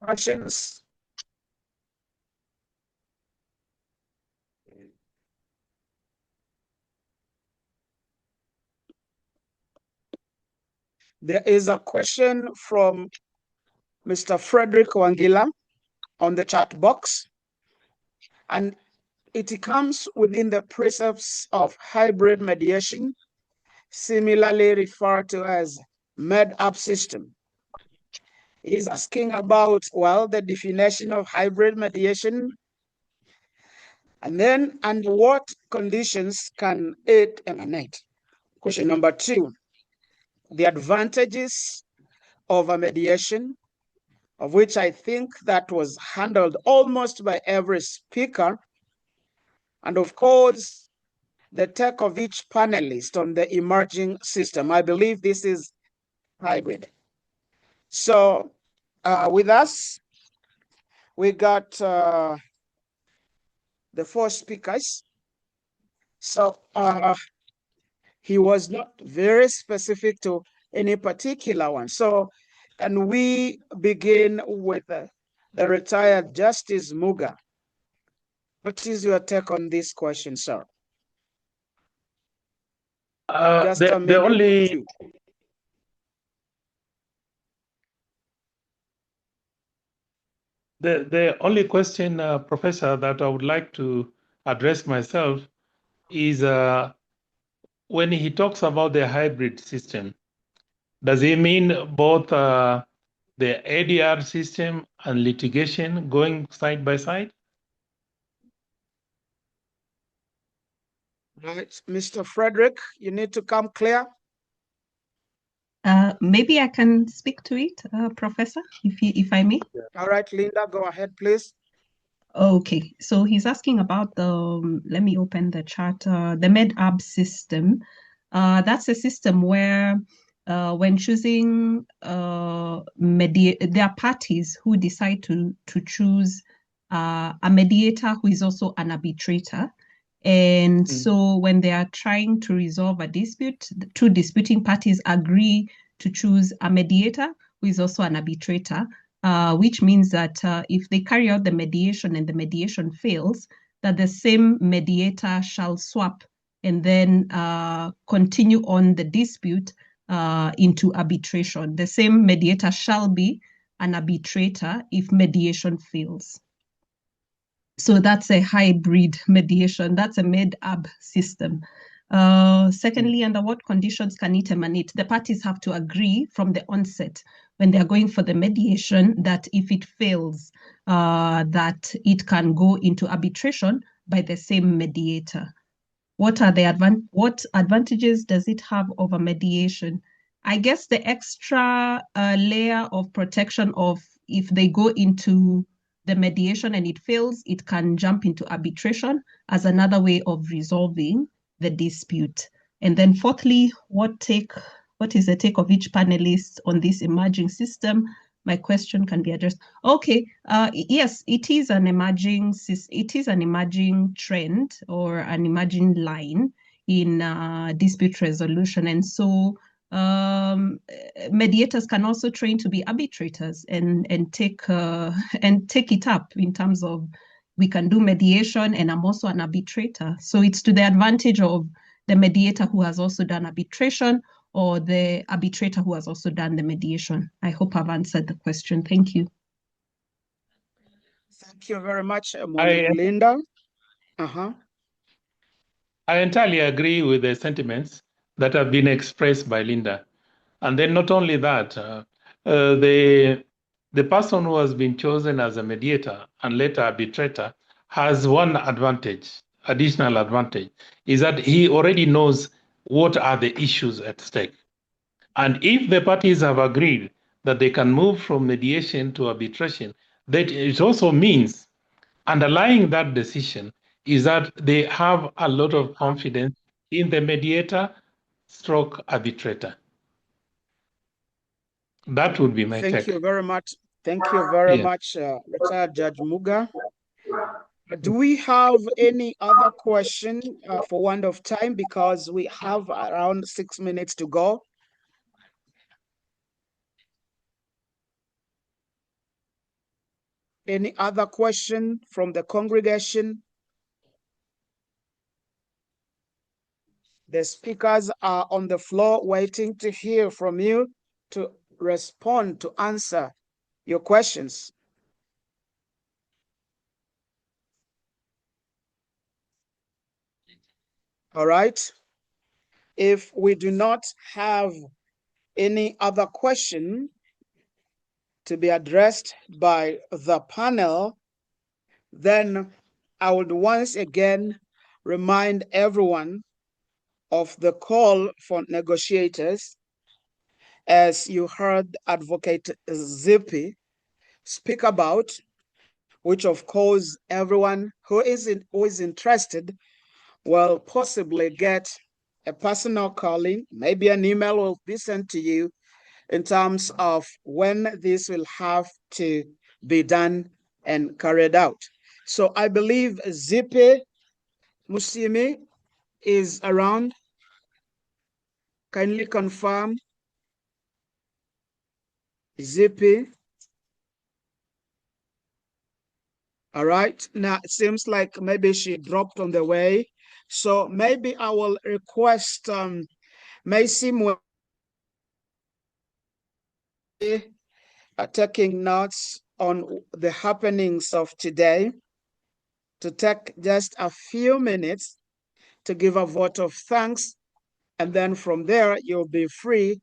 [SPEAKER 1] Questions? There is a question from Mr. Frederick Wangila on the chat box, and it comes within the precepts of hybrid mediation, similarly referred to as med-up system. He's asking about, well, the definition of hybrid mediation, and then under what conditions can it emanate? Question number 2, the advantages of a mediation, of which I think that was handled almost by every speaker. And of course, the take of each panelist on the emerging system. I believe this is hybrid. So with us, we got the 4 speakers. So he was not very specific to any particular one. So can we begin with the retired Justice Muga? What is your take on this question, sir? Just a minute.
[SPEAKER 6] The only question, Professor, that I would like to address myself is when he talks about the hybrid system, does he mean both the ADR system and litigation going side by side?
[SPEAKER 1] Right, Mr. Frederick, you need to come clear.
[SPEAKER 3] Maybe I can speak to it, Professor, if I may.
[SPEAKER 1] All right, Linda, go ahead, please.
[SPEAKER 3] Okay, so he's asking about the, let me open the chart, the med-up system. That's a system where when choosing there are parties who decide to choose a mediator who is also an arbitrator. And so when they are trying to resolve a dispute, the 2 disputing parties agree to choose a mediator who is also an arbitrator, which means that if they carry out the mediation and the mediation fails, that the same mediator shall swap and then continue on the dispute into arbitration. The same mediator shall be an arbitrator if mediation fails. So that's a hybrid mediation. That's a med-up system. Secondly, under what conditions can it emanate? The parties have to agree from the onset when they are going for the mediation that if it fails, that it can go into arbitration by the same mediator. What are the what advantages does it have over mediation? I guess the extra layer of protection of if they go into the mediation and it fails, it can jump into arbitration as another way of resolving the dispute. And then fourthly, what is the take of each panelist on this emerging system? My question can be addressed. Okay, yes, it is an emerging trend or an emerging line in dispute resolution. And so mediators can also train to be arbitrators and take it up in terms of we can do mediation and I'm also an arbitrator. So it's to the advantage of the mediator who has also done arbitration or the arbitrator who has also done the mediation. I hope I've answered the question. Thank you.
[SPEAKER 1] Thank you very much, Linda.
[SPEAKER 6] I entirely agree with the sentiments that have been expressed by Linda. And then not only that, the person who has been chosen as a mediator and later arbitrator has one advantage, additional advantage, is that he already knows what are the issues at stake. And if the parties have agreed that they can move from mediation to arbitration, that it also means underlying that decision is that they have a lot of confidence in the mediator stroke arbitrator. That would be my take.
[SPEAKER 1] Thank you very much. Thank you very much, retired Judge Muga. Do we have any other question for want of time, because we have around 6 minutes to go? Any other question from the congregation? The speakers are on the floor waiting to hear from you, to respond, to answer your questions. All right. If we do not have any other question to be addressed by the panel, then I would once again remind everyone of the call for negotiators, as you heard Advocate Zippy speak about, which of course everyone who is interested will possibly get a personal calling, maybe an email will be sent to you in terms of when this will have to be done and carried out. So I believe Zippy Musimi is around. Kindly confirm. Zippy. All right. Now it seems like maybe she dropped on the way. So maybe I will request Macy taking notes on the happenings of today, to take just a few minutes to give a vote of thanks, and then from there you'll be free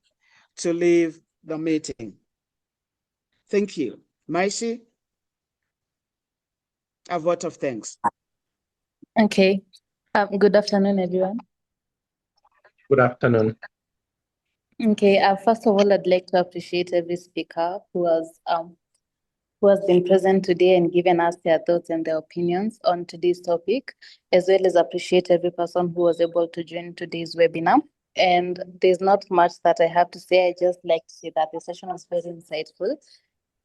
[SPEAKER 1] to leave the meeting. Thank you. Macy, a vote of thanks.
[SPEAKER 7] Okay. Good afternoon, everyone.
[SPEAKER 6] Good afternoon.
[SPEAKER 7] Okay. First of all, I'd like to appreciate every speaker who has been present today and given us their thoughts and their opinions on today's topic, as well as appreciate every person who was able to join today's webinar. And there's not much that I have to say. I just like to say that the session was very insightful.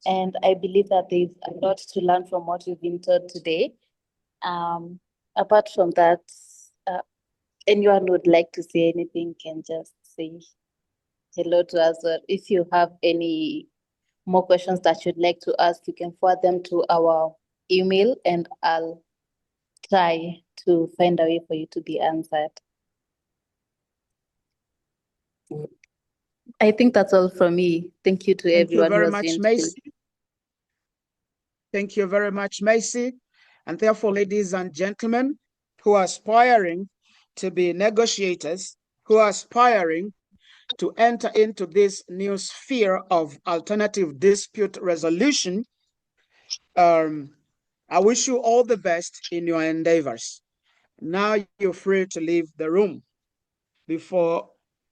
[SPEAKER 7] And I believe that there's a lot to learn from what we've been taught today. Apart from that, anyone who would like to say anything can just say hello to us. Or if you have any more questions that you'd like to ask, you can forward them to our email and I'll try to find a way for you to be answered. I think that's all from me. Thank you to everyone who has joined today.
[SPEAKER 1] Thank you very much, Macy. And therefore, ladies and gentlemen who are aspiring to be negotiators, who are aspiring to enter into this new sphere of alternative dispute resolution, I wish you all the best in your endeavors. Now you're free to leave the room before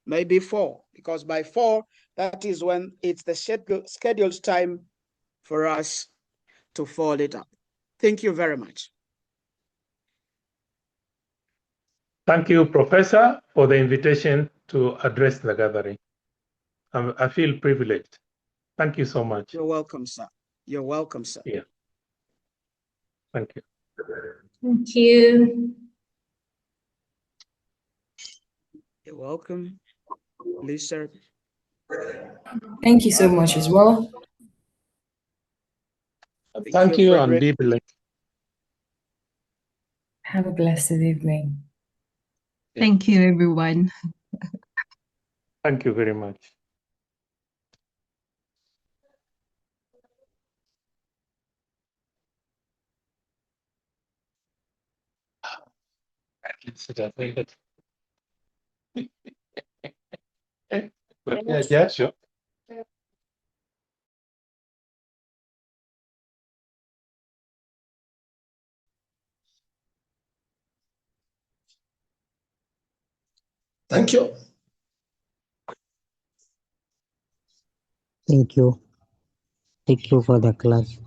[SPEAKER 1] maybe 4, because by 4, that is when it's the scheduled time for us to fold it up. Thank you very much.
[SPEAKER 6] Thank you, Professor, for the invitation to address the gathering. I feel privileged. Thank you so much.
[SPEAKER 1] You're welcome, sir. You're welcome, sir.
[SPEAKER 6] Yeah. Thank you.
[SPEAKER 5] Thank you.
[SPEAKER 1] You're welcome, Lisa.
[SPEAKER 4] Thank you so much as well.
[SPEAKER 6] Thank you and be blessed.
[SPEAKER 4] Have a blessed evening.
[SPEAKER 3] Thank you, everyone.
[SPEAKER 6] Thank you very much. Let's sit up. Yeah, sure.
[SPEAKER 8] Thank you.
[SPEAKER 9] Thank you. Thank you for the class.